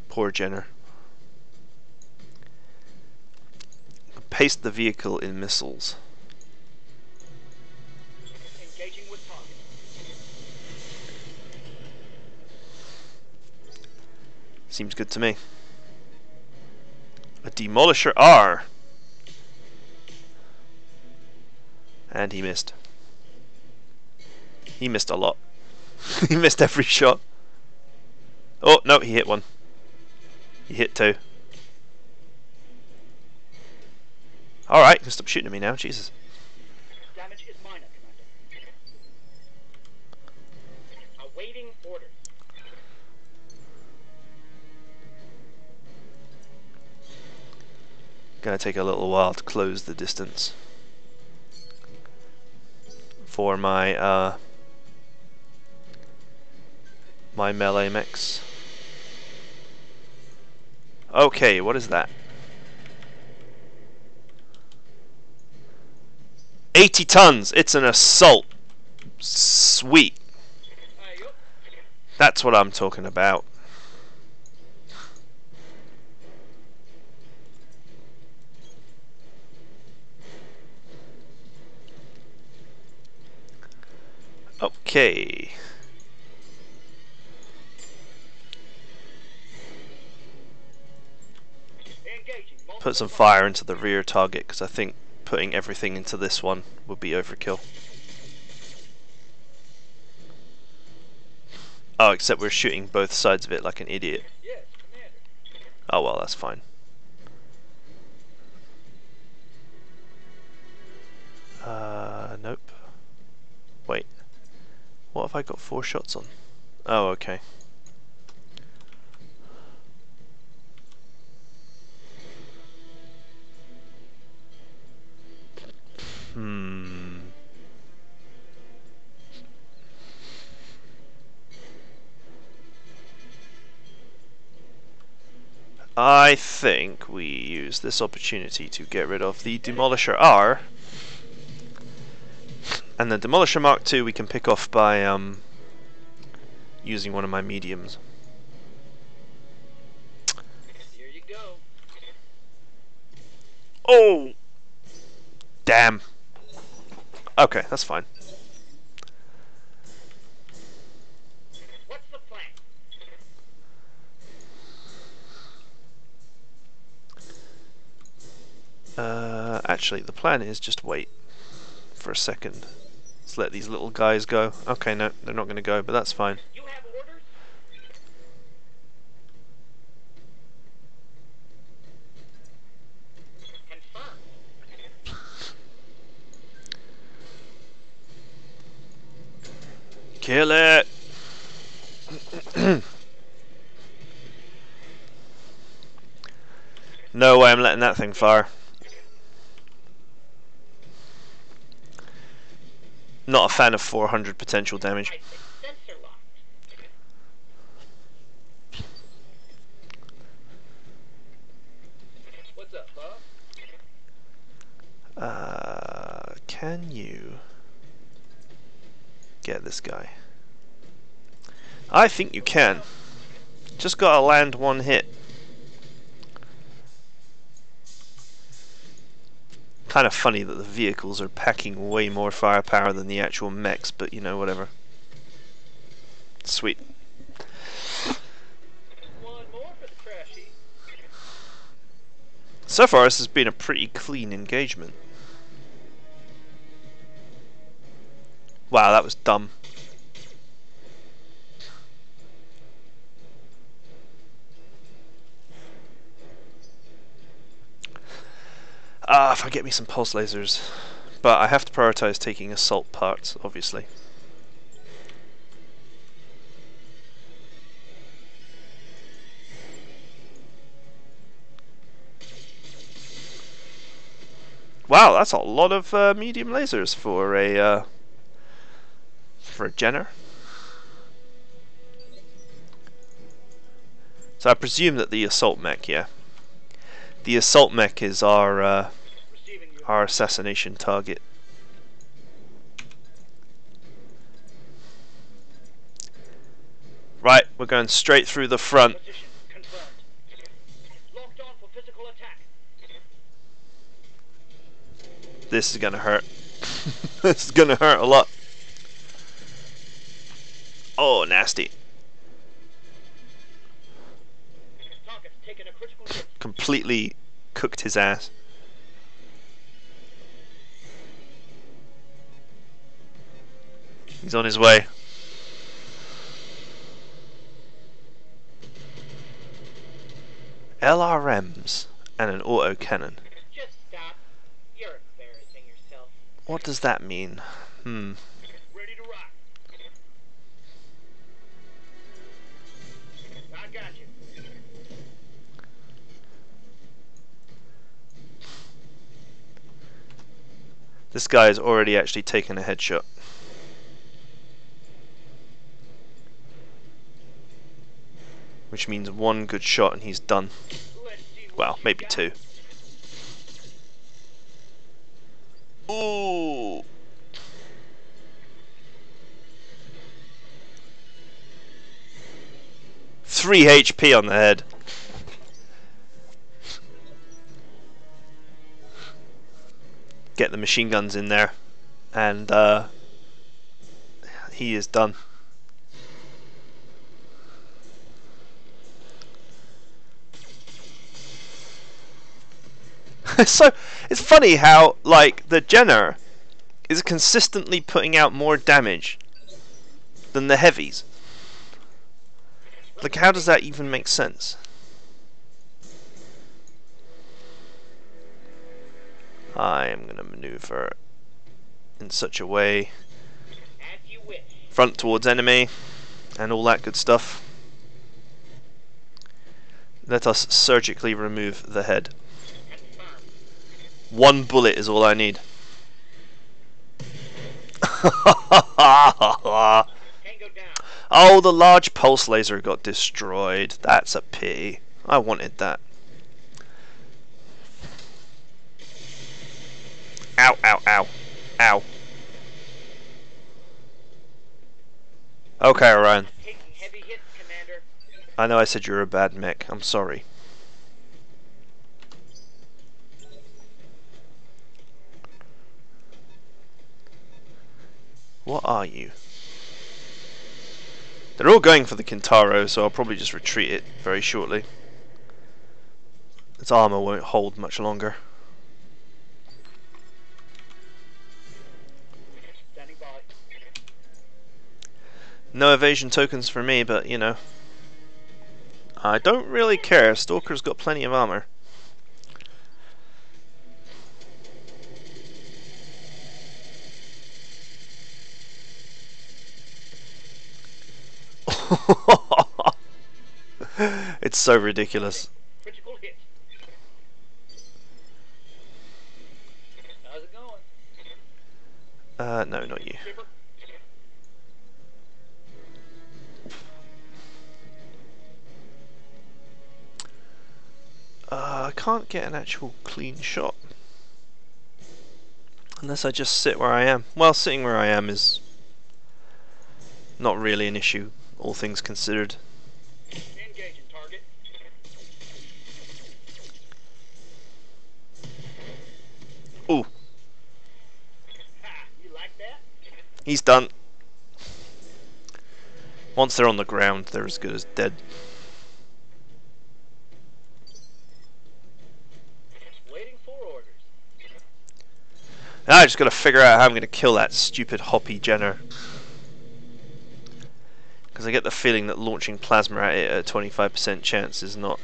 S1: Poor Jenner. Paste the vehicle in missiles.
S2: Engaging with target.
S1: Seems good to me. A Demolisher R. And he missed. He missed a lot. He missed every shot. Oh, no, he hit one. He hit two. Alright, you can stop shooting at me now, Jesus.
S2: Damage is minor, Commander. Awaiting orders.
S1: Gonna take a little while to close the distance for my my melee mix. Okay, what is that? 80 tons! It's an assault! Sweet!
S2: Aye, yup.
S1: That's what I'm talking about. Okay.
S2: Engaging.
S1: Put some fire into the rear target because I think putting everything into this one would be overkill. Oh, except we're shooting both sides of it like an idiot.
S2: Yes, Commander.
S1: Oh well, that's fine. Nope. Wait. What have I got 4 shots on? Oh, okay. I think we use this opportunity to get rid of the Demolisher R. And the Demolisher Mark II we can pick off by using one of my mediums.
S2: Here you go.
S1: Oh! Damn. Okay, that's fine.
S2: What's the plan?
S1: Actually, the plan is just wait for a second. Just let these little guys go. Okay, no, they're not going to go, but that's fine.
S2: You have orders? Confirmed.
S1: Kill it! No way I'm letting that thing fire. Not a fan of 400 potential damage.
S2: Sensor locked. What's up, Bob?
S1: Can you get this guy? I think you can. Just gotta land one hit. Kind of funny that the vehicles are packing way more firepower than the actual mechs, but you know, whatever. Sweet.
S2: One more for the crashy.
S1: So far, this has been a pretty clean engagement. Wow, that was dumb. If I get me some pulse lasers. But I have to prioritize taking assault parts, obviously. Wow, that's a lot of medium lasers for a Jenner. So I presume that the assault mech, yeah. The assault mech is our assassination target. Right, we're going straight through the front.
S2: Position confirmed. Locked on for physical attack.
S1: This is gonna hurt. This is gonna hurt a lot. Oh, nasty.
S2: Target's taken a critical hit.
S1: Completely cooked his ass. He's on his way. LRMs and an autocannon.
S2: Just stop. You're embarrassing yourself.
S1: What does that mean?
S2: Ready to rock. I got you.
S1: This guy has already actually taken a headshot. Which means one good shot and he's done.
S2: Let's see what
S1: Well,
S2: you
S1: maybe
S2: got.
S1: two. Ooh! Three HP on the head. Get the machine guns in there, and he is done. So it's funny how like the Jenner is consistently putting out more damage than the heavies. Like, how does that even make sense? I am going to maneuver in such a way,
S2: As you wish.
S1: front towards enemy and all that good stuff. Let us surgically remove the head.
S2: Confirmed.
S1: One bullet is all I need.
S2: Tango down.
S1: Oh, the large pulse laser got destroyed. That's a pity. I wanted that. Ow, ow, ow. Ow. Okay, Orion.
S2: Taking heavy hits, Commander.
S1: I know I said you're a bad mech. I'm sorry. What are you? They're all going for the Kintaro, so I'll probably just retreat it very shortly. Its armor won't hold much longer.
S2: Standing by.
S1: No evasion tokens for me, but you know, I don't really care. Stalker's got plenty of armor. It's so ridiculous.
S2: Critical hit. How's it going?
S1: No, not you.
S2: Skipper?
S1: I can't get an actual clean shot. Unless I just sit where I am. Well, sitting where I am is not really an issue, all things considered.
S2: Engaging target.
S1: Ooh,
S2: Ha! You like that?
S1: he's done. Once they're on the ground, they're as good as dead.
S2: Waiting for orders.
S1: Now I just gotta figure out how I'm gonna kill that stupid hoppy Jenner. Because I get the feeling that launching plasma at it at a 25% chance is not...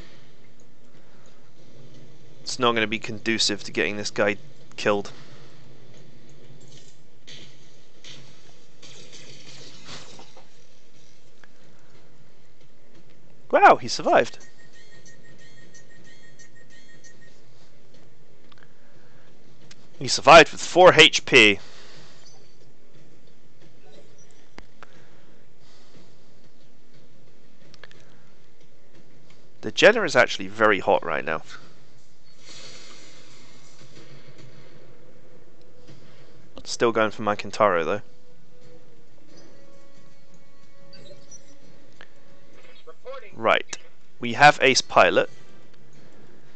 S1: It's not gonna be conducive to getting this guy killed. Wow, he survived. He survived with 4 HP. The Jenner is actually very hot right now. Still going for my Kintaro though.
S2: Reporting.
S1: Right. We have Ace Pilot.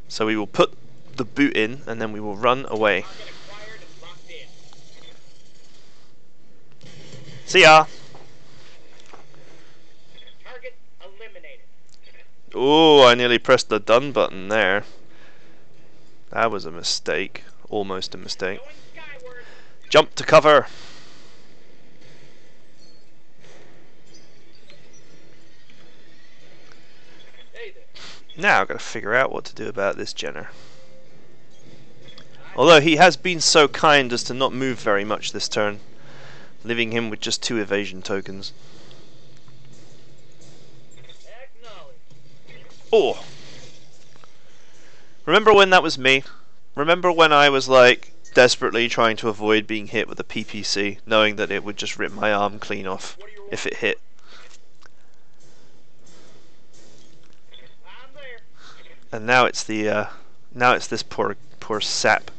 S1: So we will put the boot in and then we will run away.
S2: Target acquired and locked in.
S1: See ya!
S2: Target eliminated.
S1: Oh, I nearly pressed the done button there. That was a mistake. Almost a mistake.
S2: Going skyward.
S1: Jump to cover!
S2: Hey there.
S1: Now I've got to figure out what to do about this Jenner. Although he has been so kind as to not move very much this turn, leaving him with just 2 evasion tokens.
S2: Acknowledge.
S1: Oh! Remember when that was me? Remember when I was like desperately trying to avoid being hit with a PPC, knowing that it would just rip my arm clean off if it hit?
S2: I'm there.
S1: And now it's the now it's this poor sap.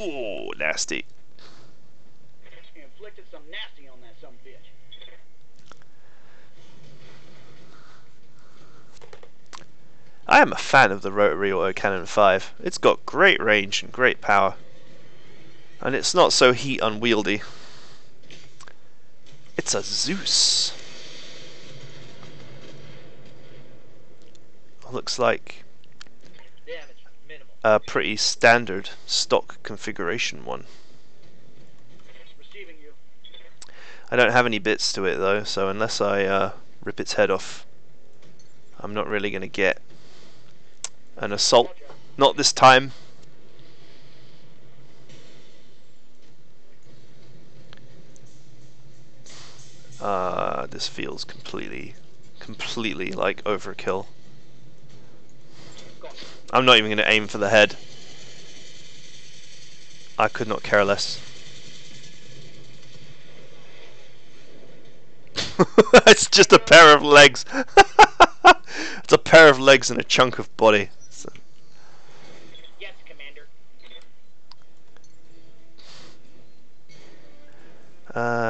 S1: Oh, nasty.
S2: Inflicted some nasty on that some bitch.
S1: I am a fan of the rotary autocannon 5. It's got great range and great power. And it's not so heat unwieldy. It's a Zeus. Looks like
S2: Damage minimal.
S1: a pretty standard stock configuration one.
S2: Receiving you.
S1: I don't have any bits to it though, so unless I rip its head off, I'm not really going to get an assault. Not this time. This feels completely like overkill. I'm not even going to aim for the head. I could not care less. It's just a pair of legs. It's a pair of legs and a chunk of body. So.
S2: Yes, Commander.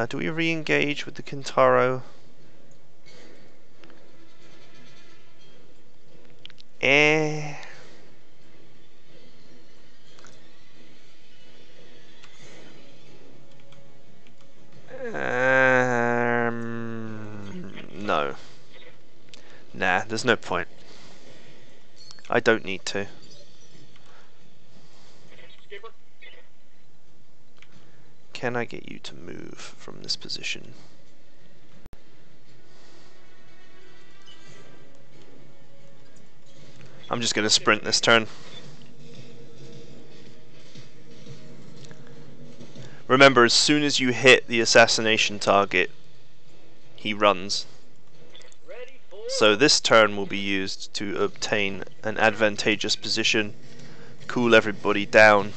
S1: Do we re-engage with the Kintaro? No. Nah, there's no point. I don't need to.
S2: Skipper.
S1: Can I get you to move from this position? I'm just going to sprint this turn. Remember, as soon as you hit the assassination target, he runs.
S2: Ready for
S1: So this turn will be used to obtain an advantageous position, cool everybody down,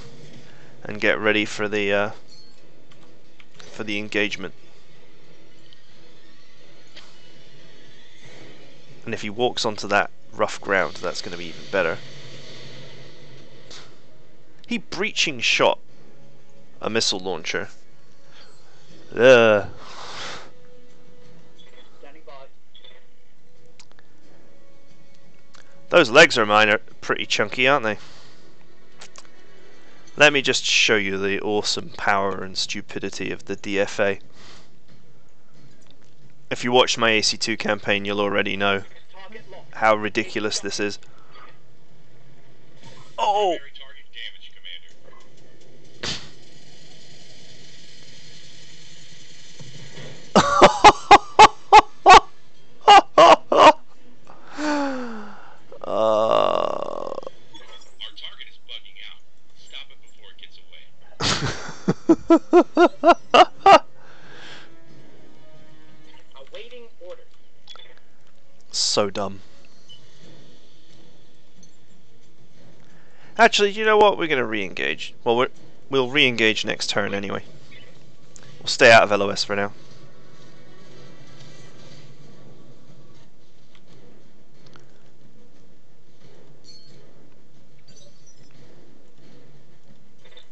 S1: and get ready for the engagement. And if he walks onto that rough ground, that's going to be even better. He breaching shot a missile launcher. Ugh.
S2: standing by.
S1: Those legs of mine are pretty chunky, aren't they? Let me just show you the awesome power and stupidity of the DFA. If you watched my AC2 campaign, you'll already know
S2: Target locked.
S1: how ridiculous this is. Oh!
S3: Primary target damage, Commander.
S1: uh...
S3: Our target is bugging out. Stop it before it gets away.
S2: Awaiting orders.
S1: So dumb. Actually, you know what? We're going to re-engage. Well, we'll re-engage next turn anyway. We'll stay out of LOS for now.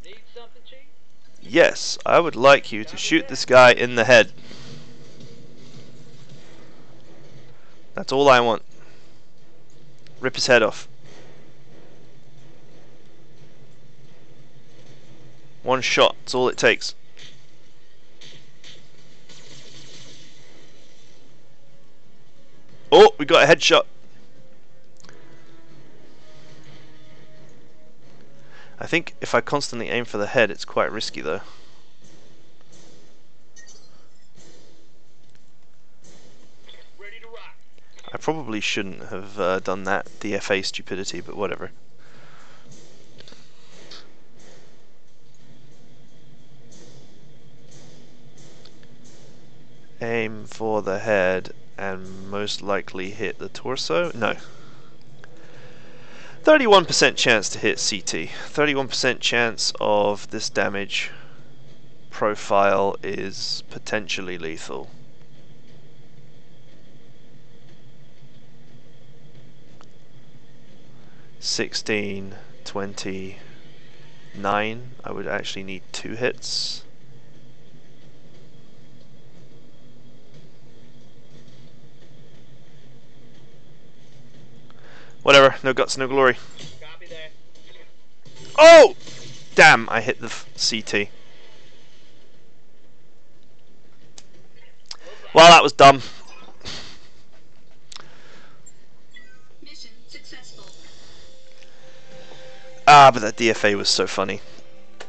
S2: Need something, Chief?
S1: Yes, I would like you to shoot this guy in the head. That's all I want. Rip his head off. One shot, that's all it takes. Oh, we got a headshot. I think if I constantly aim for the head, it's quite risky though.
S2: Ready to rock.
S1: I probably shouldn't have done that DFA stupidity, but whatever. Aim for the head and most likely hit the torso? No. 31% chance to hit CT. 31% chance of this damage profile is potentially lethal. $16, $29. I would actually need 2 hits. Whatever, no guts, no glory.
S2: Copy that.
S1: Oh! Damn, I hit the CT. Well, that was dumb.
S4: Mission successful.
S1: Ah, but that DFA was so funny.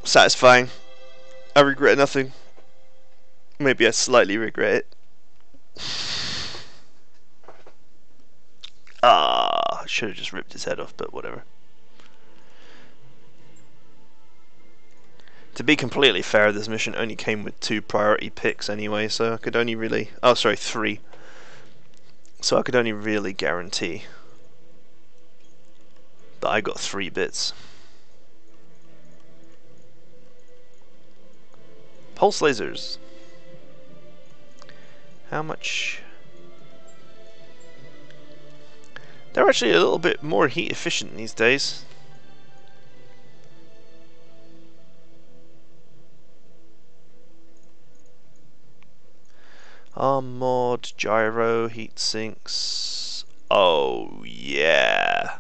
S1: Satisfying. I regret nothing. Maybe I slightly regret it. Ah, I should have just ripped his head off, but whatever. To be completely fair, this mission only came with 2 priority picks anyway, so I could only really... Oh, sorry, 3. So I could only really guarantee that I got 3 bits. Pulse lasers. How much... They're actually a little bit more heat efficient these days. Arm mod, gyro, heat sinks. Oh yeah.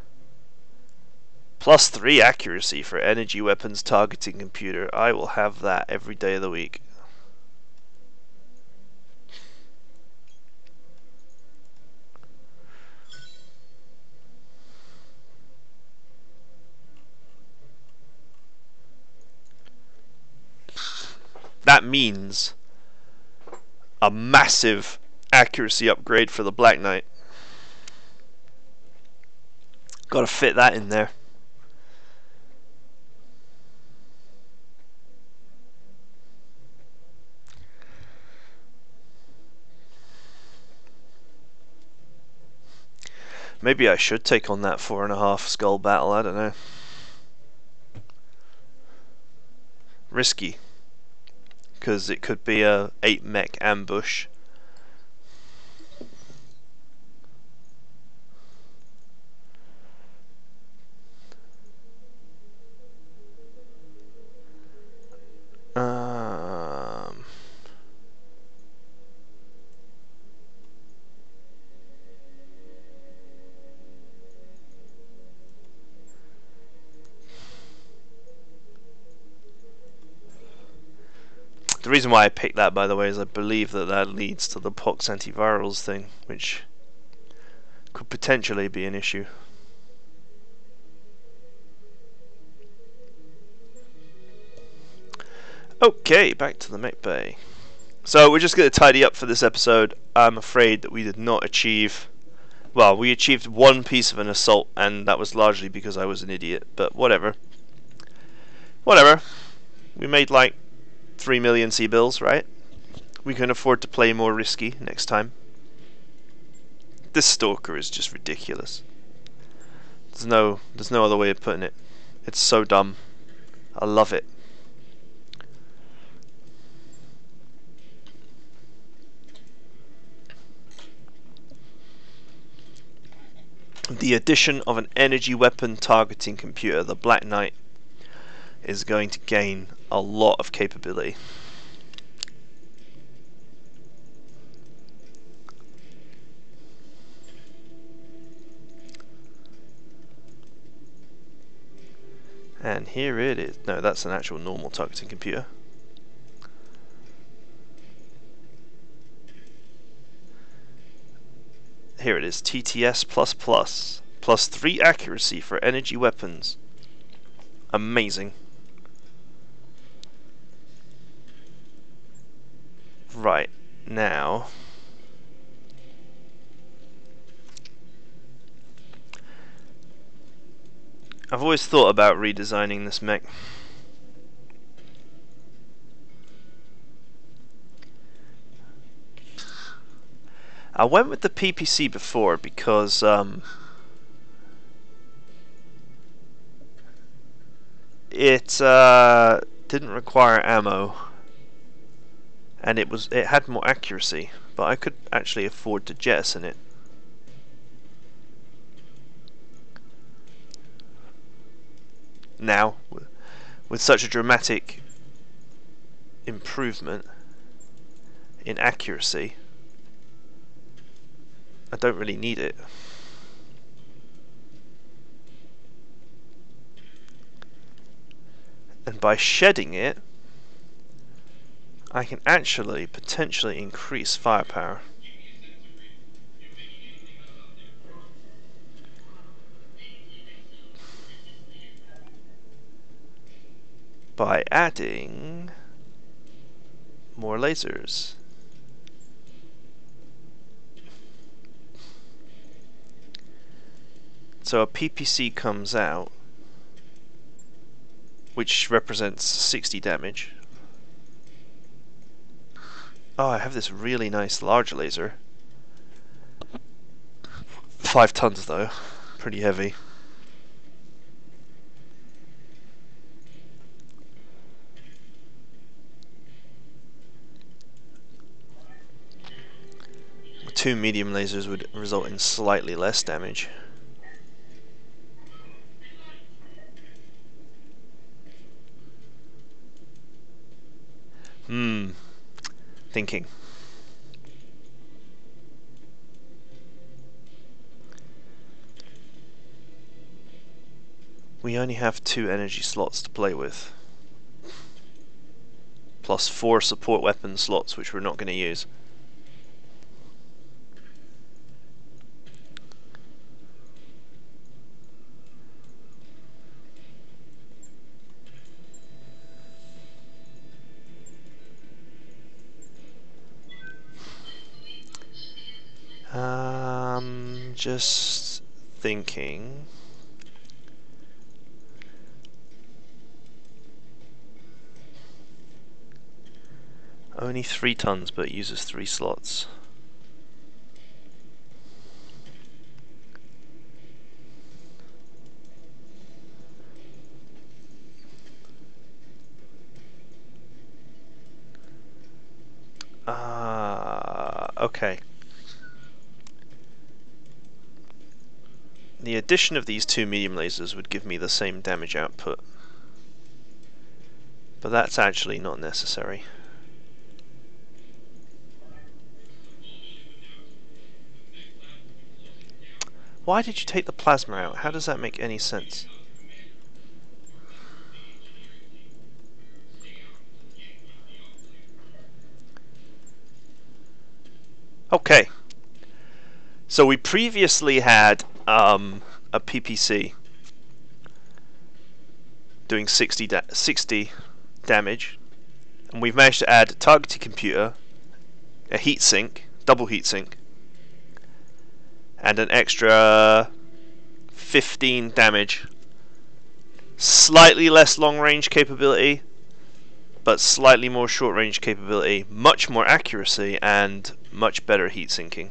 S1: +3 accuracy for energy weapons targeting computer. I will have that every day of the week. that means a massive accuracy upgrade for the Black Knight. Gotta fit that in there. Maybe I should take on that 4.5 skull battle, I don't know. Risky. Because it could be a 8 mech ambush. The reason why I picked that, by the way, is I believe that that leads to the pox antivirals thing, which could potentially be an issue. Okay, back to the mech bay. So we're just going to tidy up for this episode. I'm afraid that we did not achieve... Well, we achieved one piece of an assault, and that was largely because I was an idiot, but whatever. Whatever. We made like 3 million C-bills, right? We can afford to play more risky next time. This Stalker is just ridiculous. There's no other way of putting it. It's so dumb. I love it. The addition of an energy weapon targeting computer, the Black Knight, is going to gain a lot of capability. And here it is. No, that's an actual normal targeting computer. Here it is, TTS++, plus 3 accuracy for energy weapons. Amazing. Right, now... I've always thought about redesigning this mech. I went with the PPC before because it didn't require ammo, and it had more accuracy, but I could actually afford to jettison it. Now, with such a dramatic improvement in accuracy, I don't really need it. And by shedding it, I can actually potentially increase firepower. By adding more lasers. So a PPC comes out, which represents 60 damage. Oh, I have this really nice large laser. 5 tons though, pretty heavy. Two medium lasers would result in slightly less damage. Thinking. We only have 2 energy slots to play with, plus 4 support weapon slots which we're not going to use. Just thinking. Only 3 tons, but it uses 3 slots. Okay. The addition of these 2 medium lasers would give me the same damage output. But that's actually not necessary. Why did you take the plasma out? How does that make any sense? Okay. So we previously had a PPC doing 60 damage, and we've managed to add a targeted computer, a heatsink, double heatsink, and an extra 15 damage. Slightly less long range capability, but slightly more short range capability, much more accuracy, and much better heat sinking.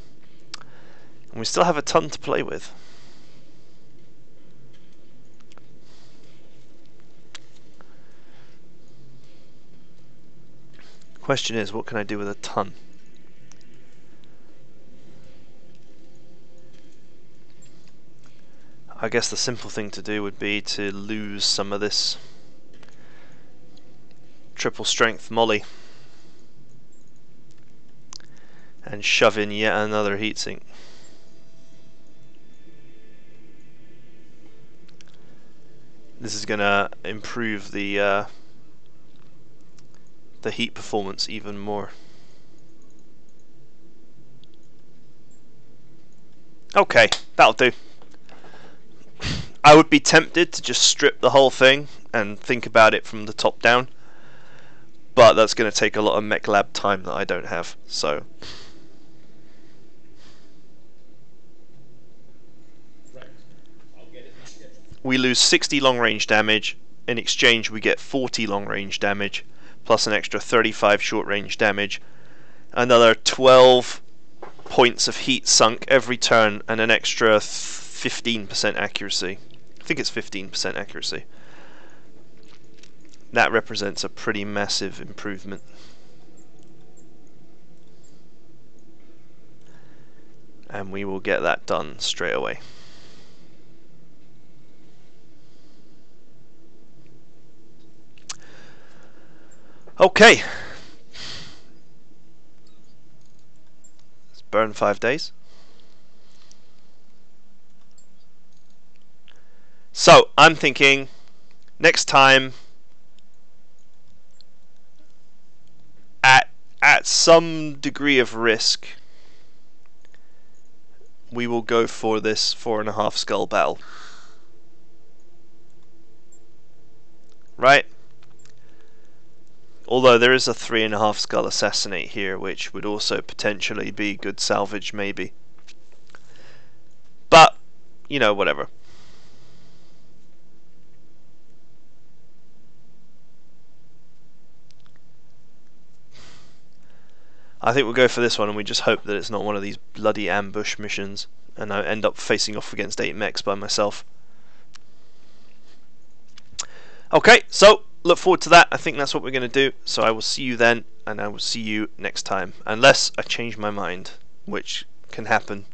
S1: And we still have a ton to play with. Question is, what can I do with a ton? I guess the simple thing to do would be to lose some of this triple strength molly and shove in yet another heatsink. This is going to improve the heat performance even more. Okay, that'll do. I would be tempted to just strip the whole thing and think about it from the top down, but that's going to take a lot of mech lab time that I don't have, so we lose 60 long range damage. In exchange we get 40 long range damage plus an extra 35 short range damage, another 12 points of heat sunk every turn, and an extra 15% accuracy. I think it's 15% accuracy. That represents a pretty massive improvement. And we will get that done straight away. Okay. Let's burn 5 days. So, I'm thinking next time at some degree of risk we will go for this 4.5 skull battle. Right? Although there is a 3.5 skull assassinate here, which would also potentially be good salvage, maybe. But, you know, whatever. I think we'll go for this one, and we just hope that it's not one of these bloody ambush missions, and I end up facing off against 8 mechs by myself. Okay, so look forward to that. I think that's what we're going to do. So I will see you then, and I will see you next time. Unless I change my mind, which can happen